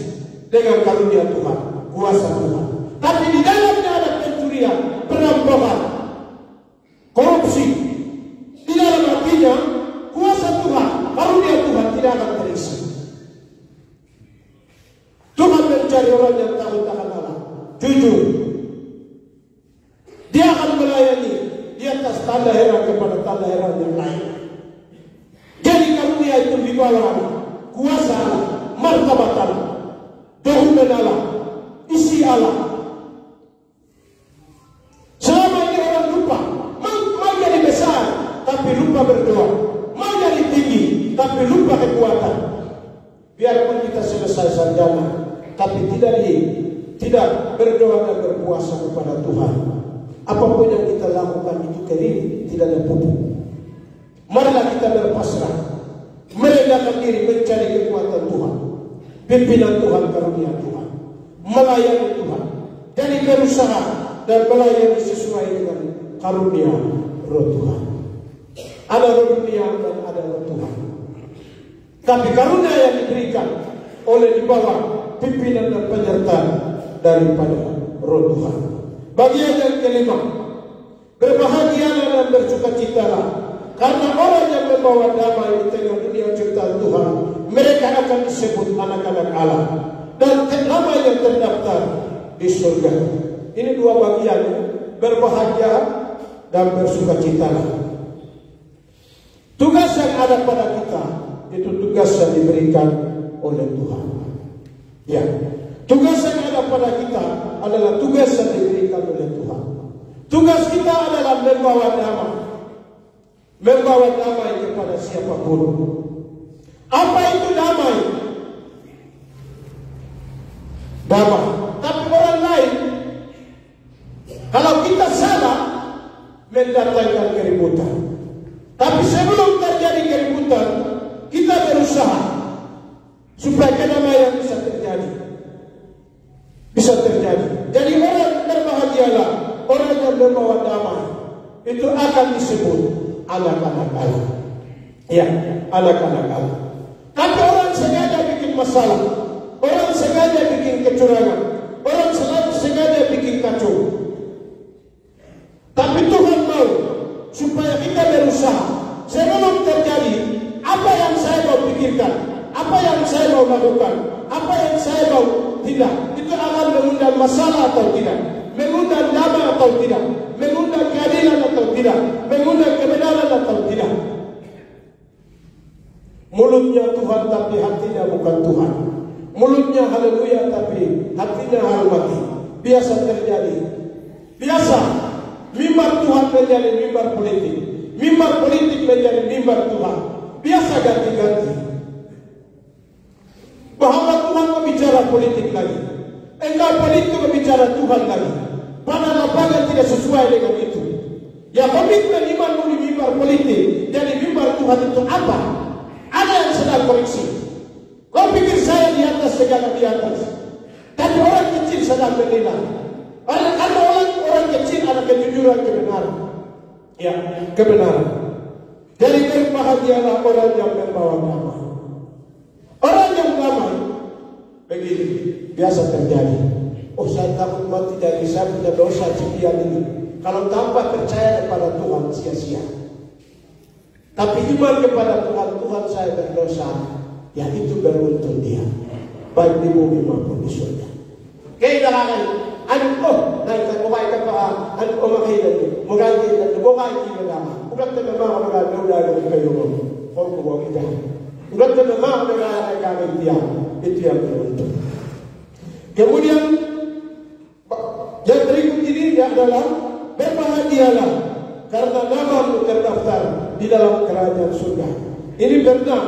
dengan karunia Tuhan, kuasa Tuhan. Tapi di dalamnya ada pencurian, perampokan, korupsi. Di dalam hatinya, kuasa Tuhan, karunia Tuhan tidak akan terisi. Tuhan mencari orang yang takut akan Allah, jujur. Dia akan melayani di atas tanda heran kepada tanda heran yang lain. Jadi karunia itu dibawa kuasa Allah, martabat Allah, dokumen Allah, isi Allah. Selama ini orang lupa, mau jadi besar, tapi lupa berdoa. Mau jadi tinggi, tapi lupa kekuatan. Biarpun kita selesai sarjana, tapi tidak berdoa dan berpuasa kepada Tuhan. Apapun yang kita lakukan itu kering, tidak ada pupuk. Marilah kita berpasrah, merendahkan diri, mencari kekuatan Tuhan, pimpinan Tuhan, karunia Tuhan, melayani Tuhan, jadi berusaha dan melayani sesuai dengan karunia Roh Tuhan. Ada roh dunia dan ada roh Tuhan. Tapi karunia yang diberikan oleh di bawah pimpinan dan penyertaan daripada Roh Tuhan. Bagian yang kelima, berbahagialah dan bersukacitalah, karena orang yang membawa damai di tengah dunia ciptaan Tuhan, mereka akan disebut anak-anak Allah, dan nama yang terdaftar di surga. Ini dua bagian, berbahagia dan bersukacitalah. Tugas yang ada pada kita itu tugas yang diberikan oleh Tuhan. Ya, tugas yang ada pada kita adalah tugas yang diberikan oleh Tuhan. Tugas kita adalah membawa damai kepada siapapun. Apa itu damai? Damai. Tapi orang lain, kalau kita salah, mendatangkan keributan. Tapi sebelum terjadi keributan, kita berusaha supaya kedamaian bisa terjadi. Jadi orang berbahagialah, orang yang membawa damai, itu akan disebut anak-anak Allah. Ya, anak-anak Allah. Tapi orang sengaja bikin masalah, orang sengaja bikin kecurangan, orang sengaja bikin kacau. Tapi Tuhan mau supaya kita berusaha sebelum terjadi apa yang saya mau pikirkan, apa yang saya mau lakukan, apa yang saya mau tidak, itu akan mengundang masalah atau tidak, mengundang damai atau tidak, mengundang keadilan atau tidak, mengundang kebenaran atau tidak. Mulutnya Tuhan tapi hatinya bukan Tuhan. Mulutnya haleluya tapi hatinya hal mati. Biasa terjadi. Biasa mimbar Tuhan menjadi mimbar politik, mimbar politik menjadi mimbar Tuhan. Biasa ganti-ganti. Bahwa Tuhan membicara politik lagi, enggak politik membicara Tuhan lagi. Padahal tidak sesuai dengan itu. Ya, komitmen iman di mimbar politik, jadi mimbar Tuhan itu apa? Ada yang sedang koreksi. Kau pikir saya di atas segala di atas, tapi orang kecil sedang menilai. Karena orang kecil ada kejujuran, kebenaran. Ya, kebenaran. Jadi berbahagialah orang yang membawa damai. Orang yang damai begini biasa terjadi. Oh, saya takut mati dari saya punya dosa sekian ini. Kalau tanpa percaya kepada Tuhan sia-sia. Tapi iman kepada Tuhan, Tuhan saya berdosa, ya itu beruntung dia, baik di bumi maupun di surga. Kailangan oh, naik ke bawah ke bawah, makailan, makailan, bukan memang orang udah ada kayu, orang bawa kita. Bukan memang orang ada kami dia, itu yang beruntung. Kemudian yang berikut ini adalah berbahagialah karena namamu terdaftar di dalam kerajaan surga. Ini benar.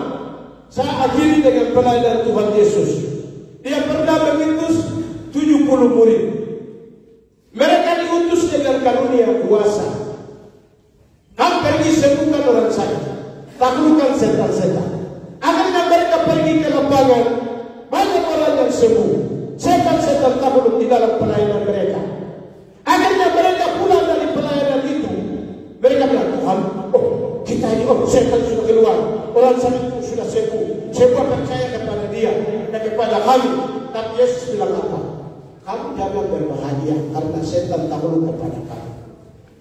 Saya akhiri dengan pelayanan Tuhan Yesus. Dia pernah mengutus 70 murid. karunia kuasa. Kamu pergi sembuhkan orang sakit, taklukkan setan-setan. Akhirnya mereka pergi ke lapangan, banyak orang yang sembuh. Setan-setan takluk di dalam pelayanan mereka. Akhirnya mereka pulang dari pelayanan itu. Mereka bilang, Tuhan, kita ini, setan sudah keluar, orang sakit pun sudah sembuh. Semua percaya kepada dia dan kepada kami. Tapi Yesus bilang apa? Kamu jangan berbahagia karena setan takluk kepada kamu.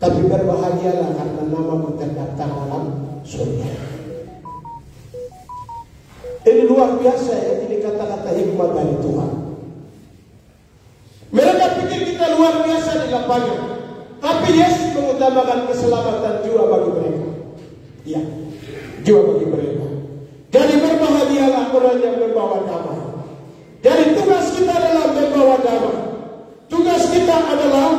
Tapi berbahagialah karena namamu terdaftar dalam surga. Ini luar biasa ya, ini kata-kata hikmat dari Tuhan. Mereka pikir kita luar biasa di lapangan, tapi Yesus mengutamakan keselamatan jiwa bagi mereka. Ya, jiwa bagi mereka. Jadi berbahagialah orang yang membawa damai. Jadi tugas kita adalah membawa damai. Tugas kita adalah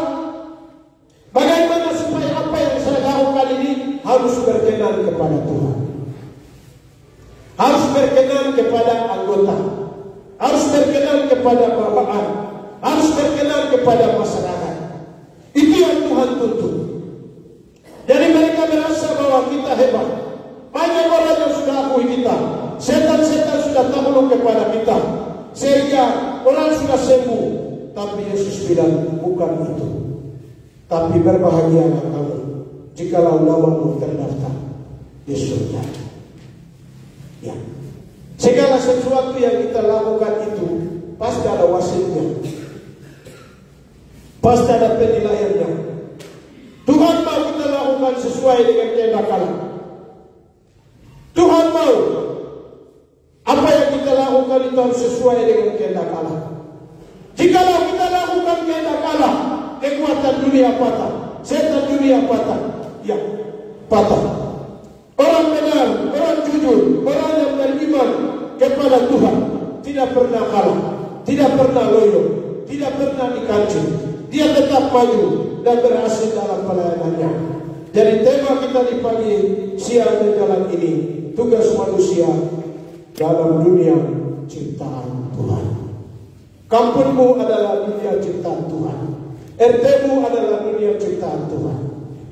bagaimana supaya apa yang saya lakukan ini harus berkenan kepada Tuhan. Harus berkenan kepada anggota. Harus berkenan kepada bawahan. Harus berkenan kepada masyarakat. Itu yang Tuhan tuntut. Jadi mereka merasa bahwa kita hebat. Banyak orang yang sudah akui kita. Setan-setan sudah takluk kepada kita. Sehingga orang sudah sembuh. Tapi Yesus bilang bukan itu. Tapi berbahagialah kamu jikalau namamu terdaftar di surga. Ya. Segala sesuatu yang kita lakukan itu pasti ada wasitnya. Pasti ada penilaiannya. Tuhan mau kita lakukan sesuai dengan kehendak Allah. Tuhan mau apa yang kita lakukan itu harus sesuai dengan kehendak Allah. Jikalau kita lakukan kehendak Allah, kekuatan dunia patah, setan dunia patah, ya patah. Orang benar, orang jujur, orang yang beriman kepada Tuhan tidak pernah kalah, tidak pernah loyo, tidak pernah dikancing. Dia tetap maju dan berhasil dalam pelayanannya. Jadi tema kita di pagi siang dan jalan ini, tugas manusia dalam dunia ciptaan Tuhan. Kampungmu adalah dunia ciptaan Tuhan. RT-mu adalah dunia ciptaan Tuhan.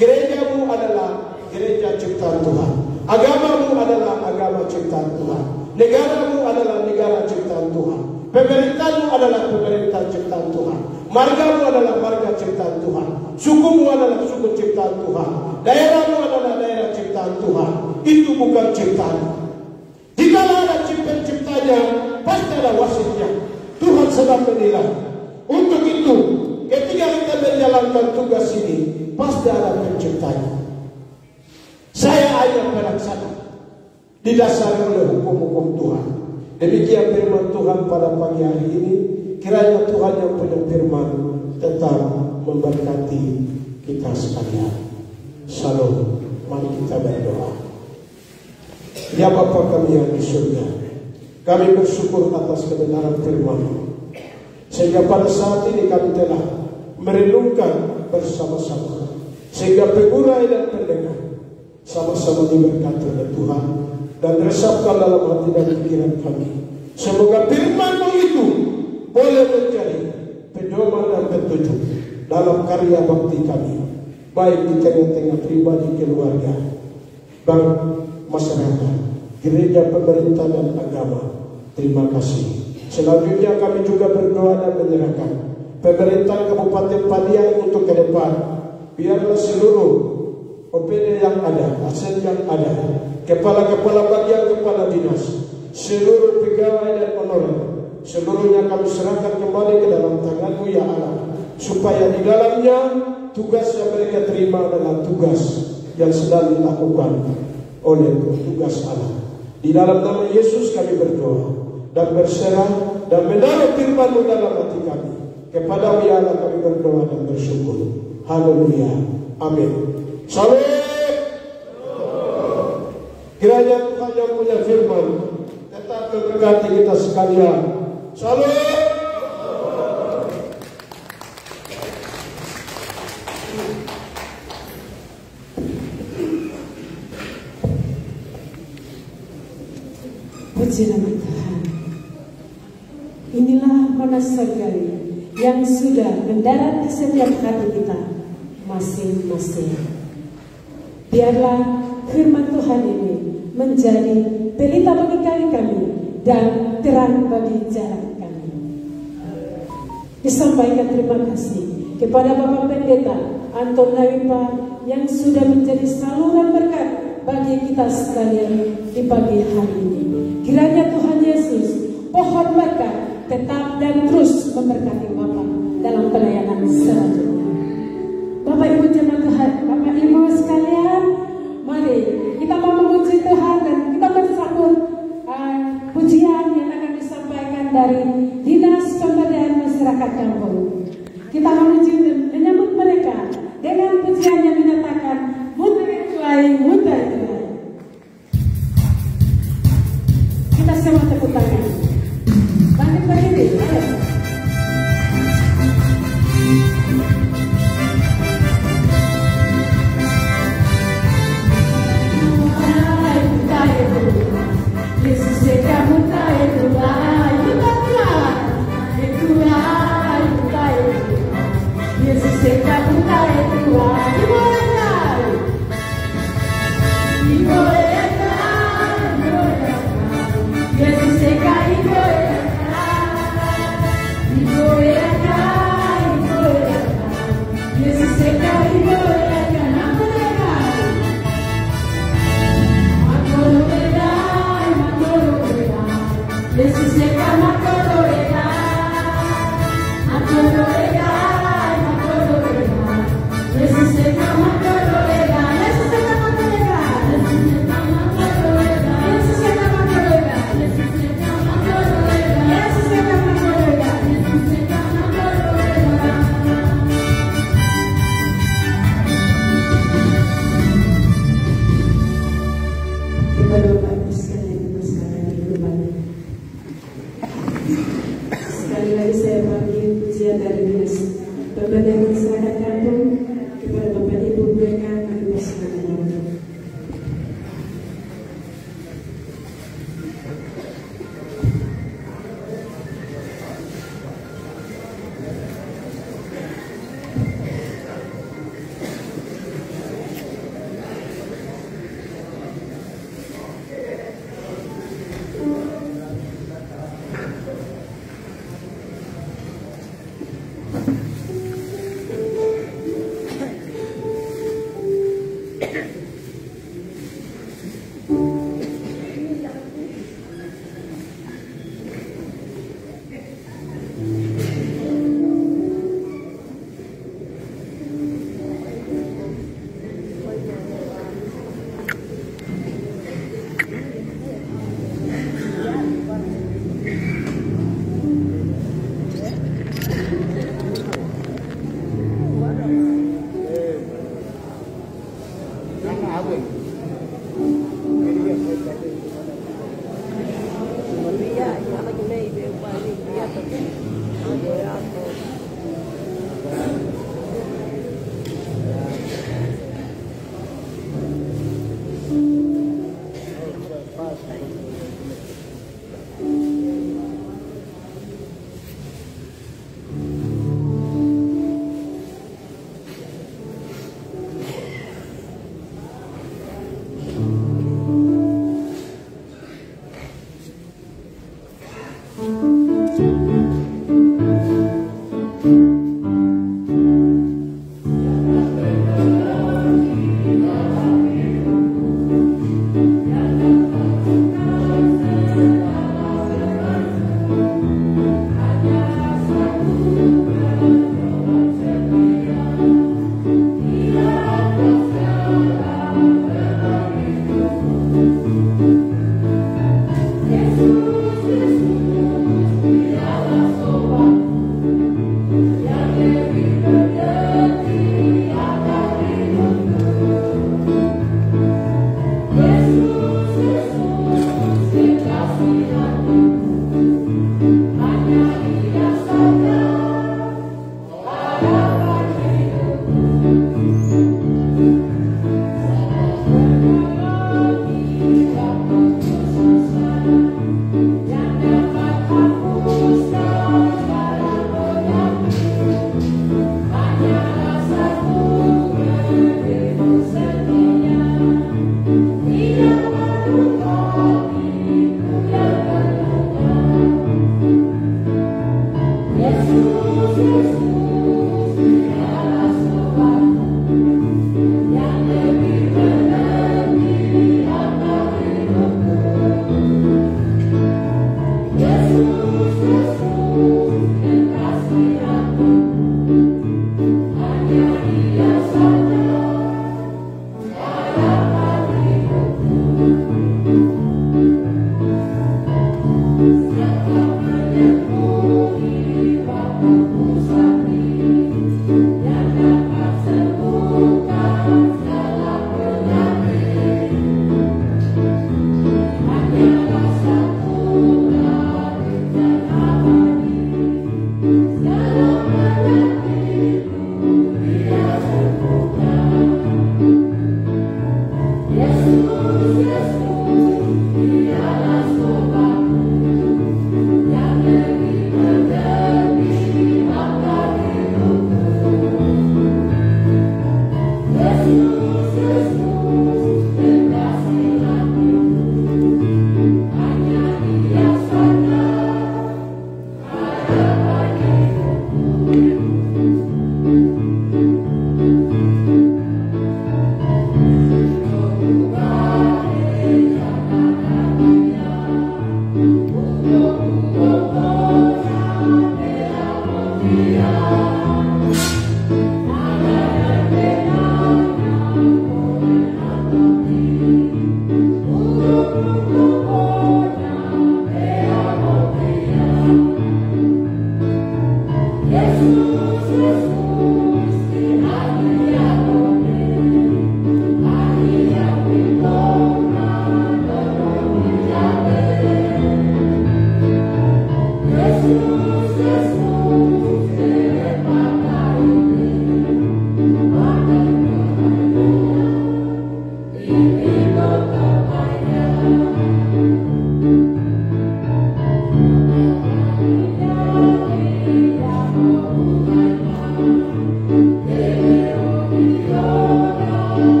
Gerejamu adalah gereja ciptaan Tuhan. Agamamu adalah agama ciptaan Tuhan. Negaramu adalah negara ciptaan Tuhan. Pemerintahmu adalah pemerintah ciptaan Tuhan. Margamu adalah marga ciptaan Tuhan. Sukumu adalah suku ciptaan Tuhan. Daerahmu adalah daerah ciptaan Tuhan. Itu bukan ciptaan. Jika ada penciptanya, pasti ada wasitnya. Tuhan sedang menilai. Untuk itu, ketika kita menjalankan tugas ini, pasti ada penciptanya. Saya hanya pelaksana, didasari oleh hukum-hukum Tuhan. Demikian firman Tuhan pada pagi hari ini. Kiranya Tuhan yang punya firman tetap memberkati kita sekalian. Shalom. Mari kita berdoa. Ya Bapa kami yang di surga, kami bersyukur atas kebenaran firman, sehingga pada saat ini kami telah merenungkan bersama-sama, sehingga pengurai dan pendengar sama-sama diberkati oleh Tuhan dan resapkan dalam hati dan pikiran kami. Semoga firman-Mu itu boleh menjadi pedoman dan petunjuk dalam karya bakti kami, baik di tengah-tengah pribadi, keluarga, dan masyarakat, gereja, pemerintah, dan agama. Terima kasih. Selanjutnya kami juga berdoa dan menyerahkan pemerintah Kabupaten Padiai untuk ke depan. Biarlah seluruh OPD yang ada, aset yang ada, kepala-kepala bagian, kepala dinas, seluruh pegawai dan honorer, seluruhnya kami serahkan kembali ke dalam tangan-Mu ya Allah, supaya di dalamnya tugas yang mereka terima adalah tugas yang sedang dilakukan oleh tugas Allah. Di dalam nama Yesus kami berdoa dan berserah dan menaruh firman-Mu dalam hati kami. Kepada-Mu ya Allah kami berdoa dan bersyukur. Haleluya. Amin. Salam. Kiranya Tuhan yang punya firman tetap memberkati kita sekalian. Salam. Puji nama Tuhan. Inilah mana surgawi yang sudah mendarat di setiap hati kita. masing-masing. Biarlah firman Tuhan ini menjadi pelita bagi kami dan terang bagi jalan kami. Disampaikan terima kasih kepada Bapak Pendeta Anton Nawipa yang sudah menjadi saluran berkat bagi kita sekalian di pagi hari ini. Kiranya Tuhan Yesus pohon berkat tetap dan terus memberkati Bapak dalam pelayanan selanjutnya. Bapak Ibu jemaat Tuhan, Bapak Ibu sekalian, mari kita mau memuji Tuhan dan kita bersambut pujian yang akan disampaikan dari Dinas Pemberdayaan Masyarakat Kampung. Kita memuji dan menyambut mereka dengan pujian yang menyatakan mutai. Kita semua tepuk tangan. Bangkit berdiri, ayo. Sekali lagi saya panggil pujian dari Dinas Pemberdayaan Masyarakat Kampung kepada Bapak Ibu mereka kami persilakan.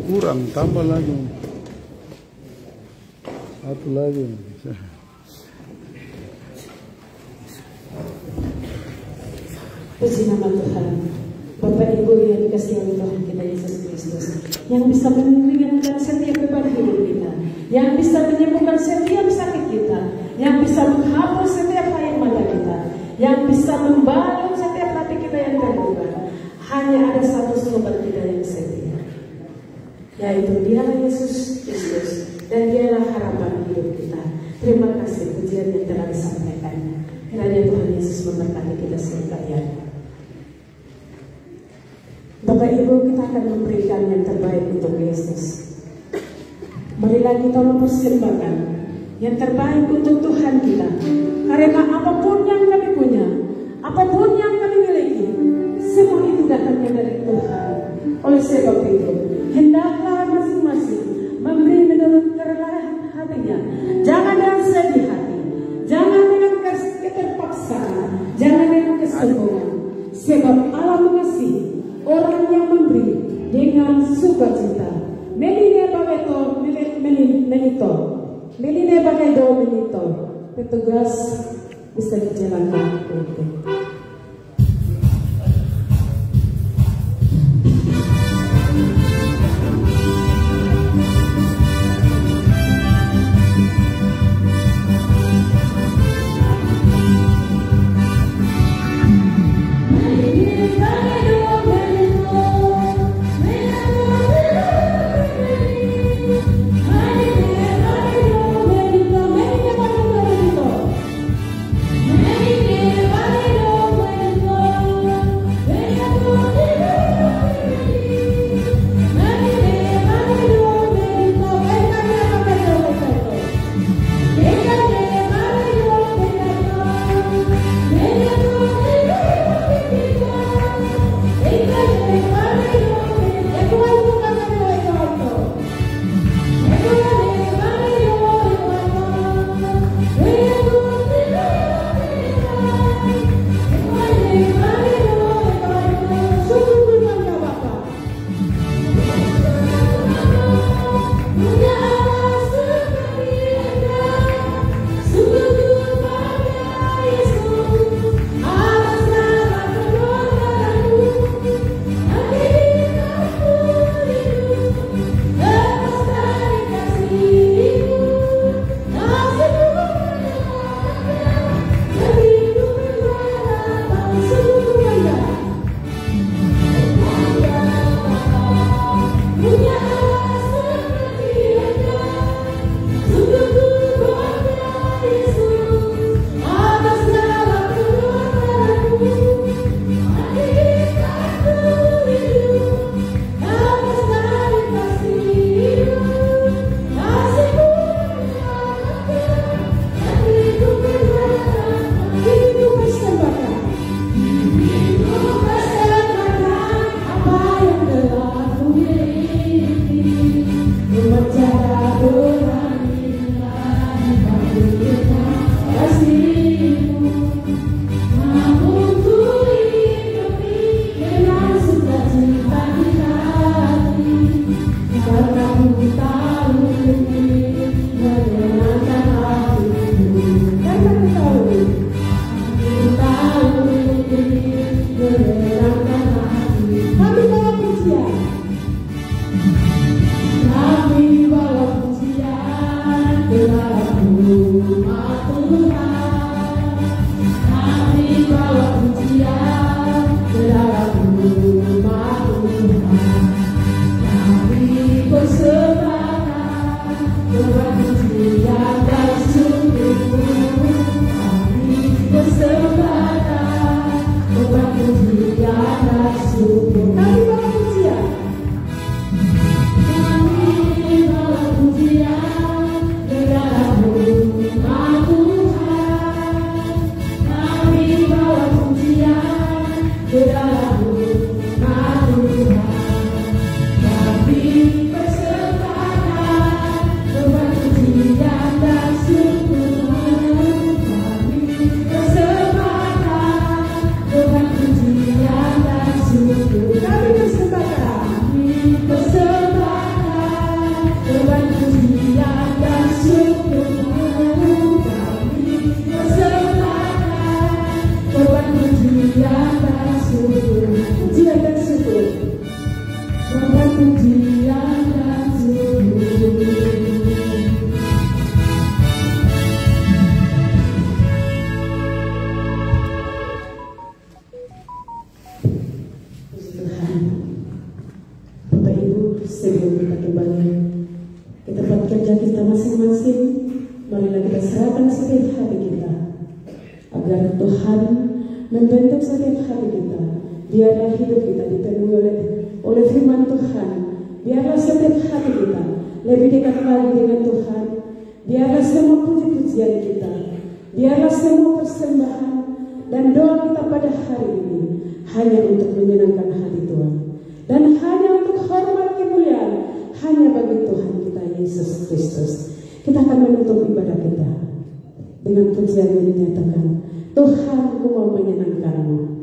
kurang, tambah lagi. Satu lagi. Puji nama Tuhan. Bapak Ibu yang dikasihi oleh Tuhan kita Yesus Kristus, yang bisa meringankan setiap beban hidup kita, yang bisa menyembuhkan setiap sakit kita, yang bisa menghapus setiap air mata kita, yang bisa membalut setiap hati kita yang terluka. Hanya ada satu sumber kita yang setia, yaitu Dialah Yesus Kristus, dan Dialah harapan hidup kita. Terima kasih pujian yang telah disampaikan. Kiranya Tuhan Yesus memberkati kita sekalian. Bapak Ibu, kita akan memberikan yang terbaik untuk Yesus. Marilah kita mempersembahkan yang terbaik untuk Tuhan kita. Karena apapun yang kami punya, apapun yang kami miliki, semua itu datangnya dari Tuhan. Oleh sebab itu, hendaklah masing-masing memberi menurut kerelaan hatinya. Jangan dengan sedih hati, jangan dengan keterpaksaan, jangan dengan kesombongan. Sebab Allah mengasihi orang yang memberi dengan sukacita. Meline bageto, meline bagedo menito. Petugas bisa dijalankan untuk. Bye. pujian dan syukur. Bapak Ibu, sebelum kita kembali ke tempat kerja kita masing-masing, marilah kita serahkan setiap hati kita agar Tuhan membentuk setiap hati kita. Biarlah hidup kita dipenuhi oleh firman Tuhan. Biarlah setiap hati kita lebih dekat lagi dengan Tuhan. Biarlah semua puji-pujian kita, biarlah semua persembahan dan doa kita pada hari ini hanya untuk menyenangkan hati Tuhan dan hanya untuk hormat kemuliaan hanya bagi Tuhan kita Yesus Kristus. Kita akan menutup ibadah kita dengan pujian yang dinyatakan, Tuhan, ku mau menyenangkan-Mu.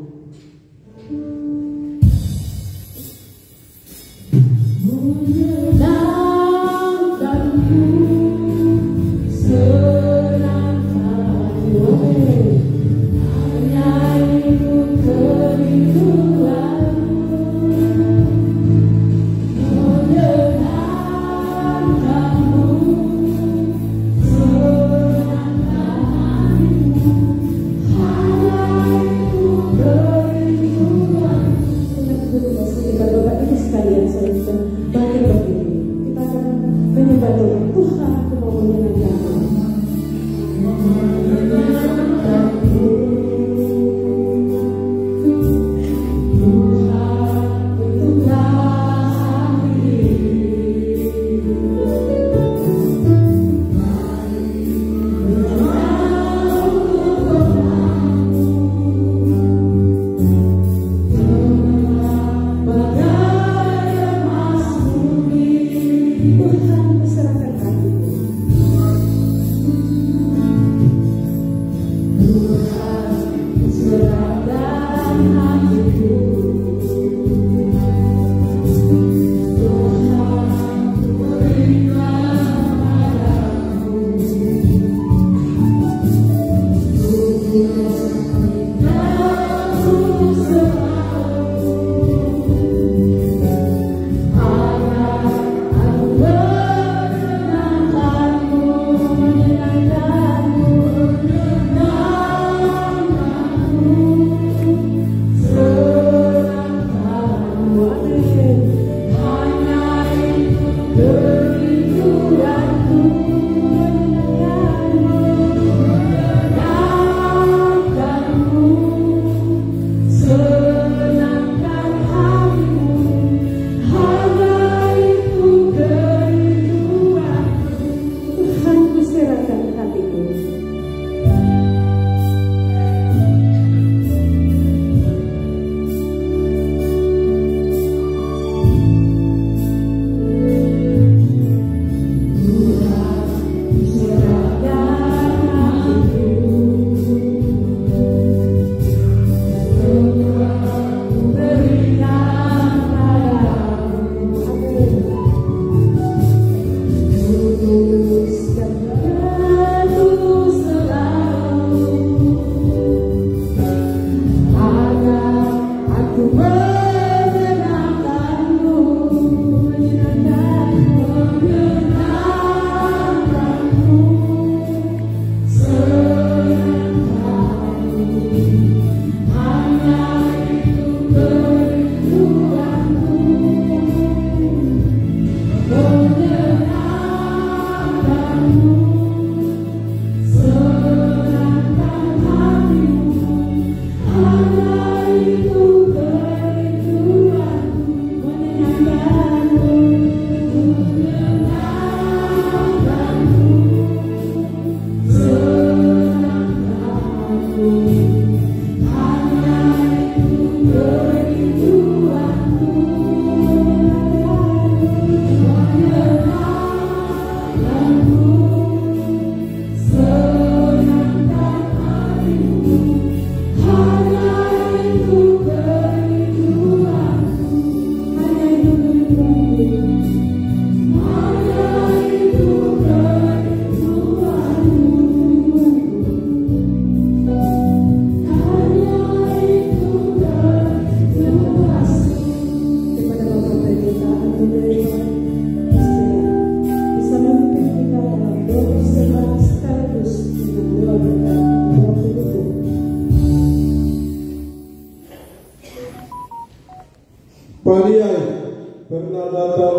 selamat datang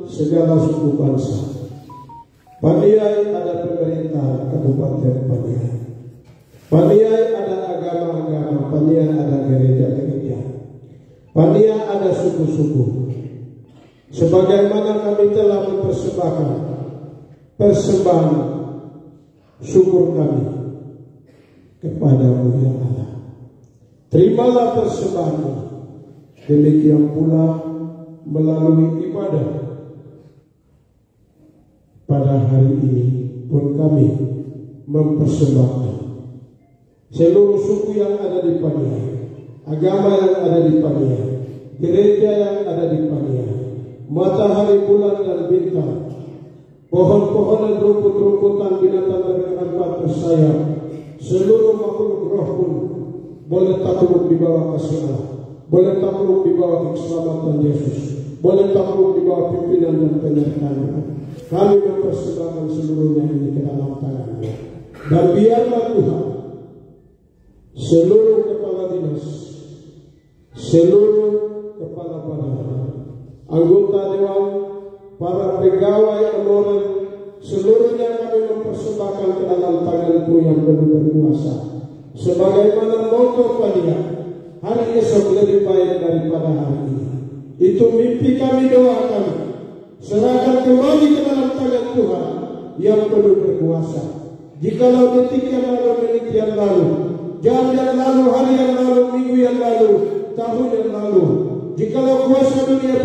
segala suku bangsa. Paniai ada pemerintah Kabupaten Paniai. Paniai ada agama-agama, Paniai ada gereja-gereja. Paniai ada suku-suku. Sebagaimana kami telah mempersembahkan persembahan syukur kami kepada-Mu ya Allah. Terimalah persembahan ini. Demikian pula melalui ibadah pada hari ini pun kami mempersembahkan seluruh suku yang ada di Paniai, agama yang ada di Paniai, gereja yang ada di Paniai, matahari, bulan dan bintang, pohon-pohon dan rumput-rumputan, binatang berempat bersayap, seluruh makhluk roh pun boleh takluk di bawah kasih Allah, boleh takluk di bawah keselamatan Yesus, boleh takluk di bawah pimpinan dan penyertaan. Kami mempersembahkan seluruhnya ini ke dalam tangan-Mu. Dan biarlah Tuhan, seluruh kepala dinas, seluruh kepala badan, anggota dewan, para pegawai honorer, seluruhnya kami mempersembahkan ke dalam tangan-Mu yang penuh berkuasa. Sebagaimana moto Paniai, hari esok lebih baik daripada hari ini. Itu mimpi kami, doa kami. Serahkan kembali ke dalam tangan Tuhan yang penuh berkuasa. Jikalau detik yang lalu, menit yang lalu, jam yang lalu, hari yang lalu, minggu yang lalu, tahun yang lalu, jikalau kuasa dunia,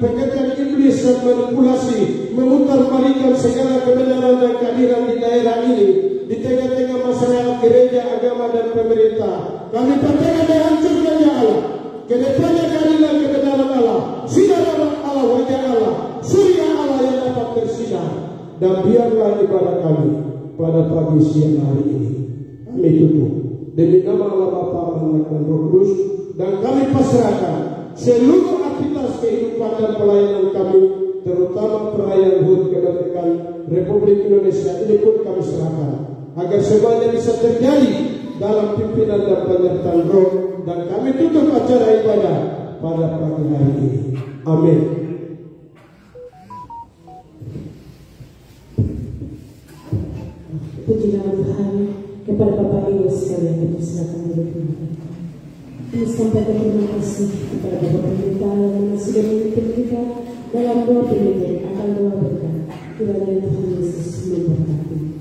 pekerjaan iblis dan manipulasi memutar-balikan segala kebenaran dan keadilan di daerah ini, di tengah-tengah masyarakat, gereja, agama dan pemerintah, kami percaya dengan hancurnya Allah. Kedepannya keadilan kebenaran Allah, sinar Allah, wajah Allah, surya Allah yang dapat bersinar. Dan biarlah ibadah kami pada pagi siang hari ini kami tutup demi nama Allah Bapa, Anak dan Roh Kudus, dan kami pasrahkan seluruh aktivitas kehidupan dan pelayanan kami, terutama perayaan HUT kemerdekaan Republik Indonesia ini pun kami serahkan, agar semuanya bisa terjadi dalam pimpinan dan penyertaan Roh. Dan kami tutup acara ibadah pada pagi hari ini. Amin. Puji nama Tuhan. Kepada Bapak Ibu sekalian, kami silakan duduk. Kami sampaikan terima kasih kepada Bapak Pendeta yang sudah memimpin kita dalam doa pendidikan akan doa berkat. Kiranya Tuhan Yesus memberkati.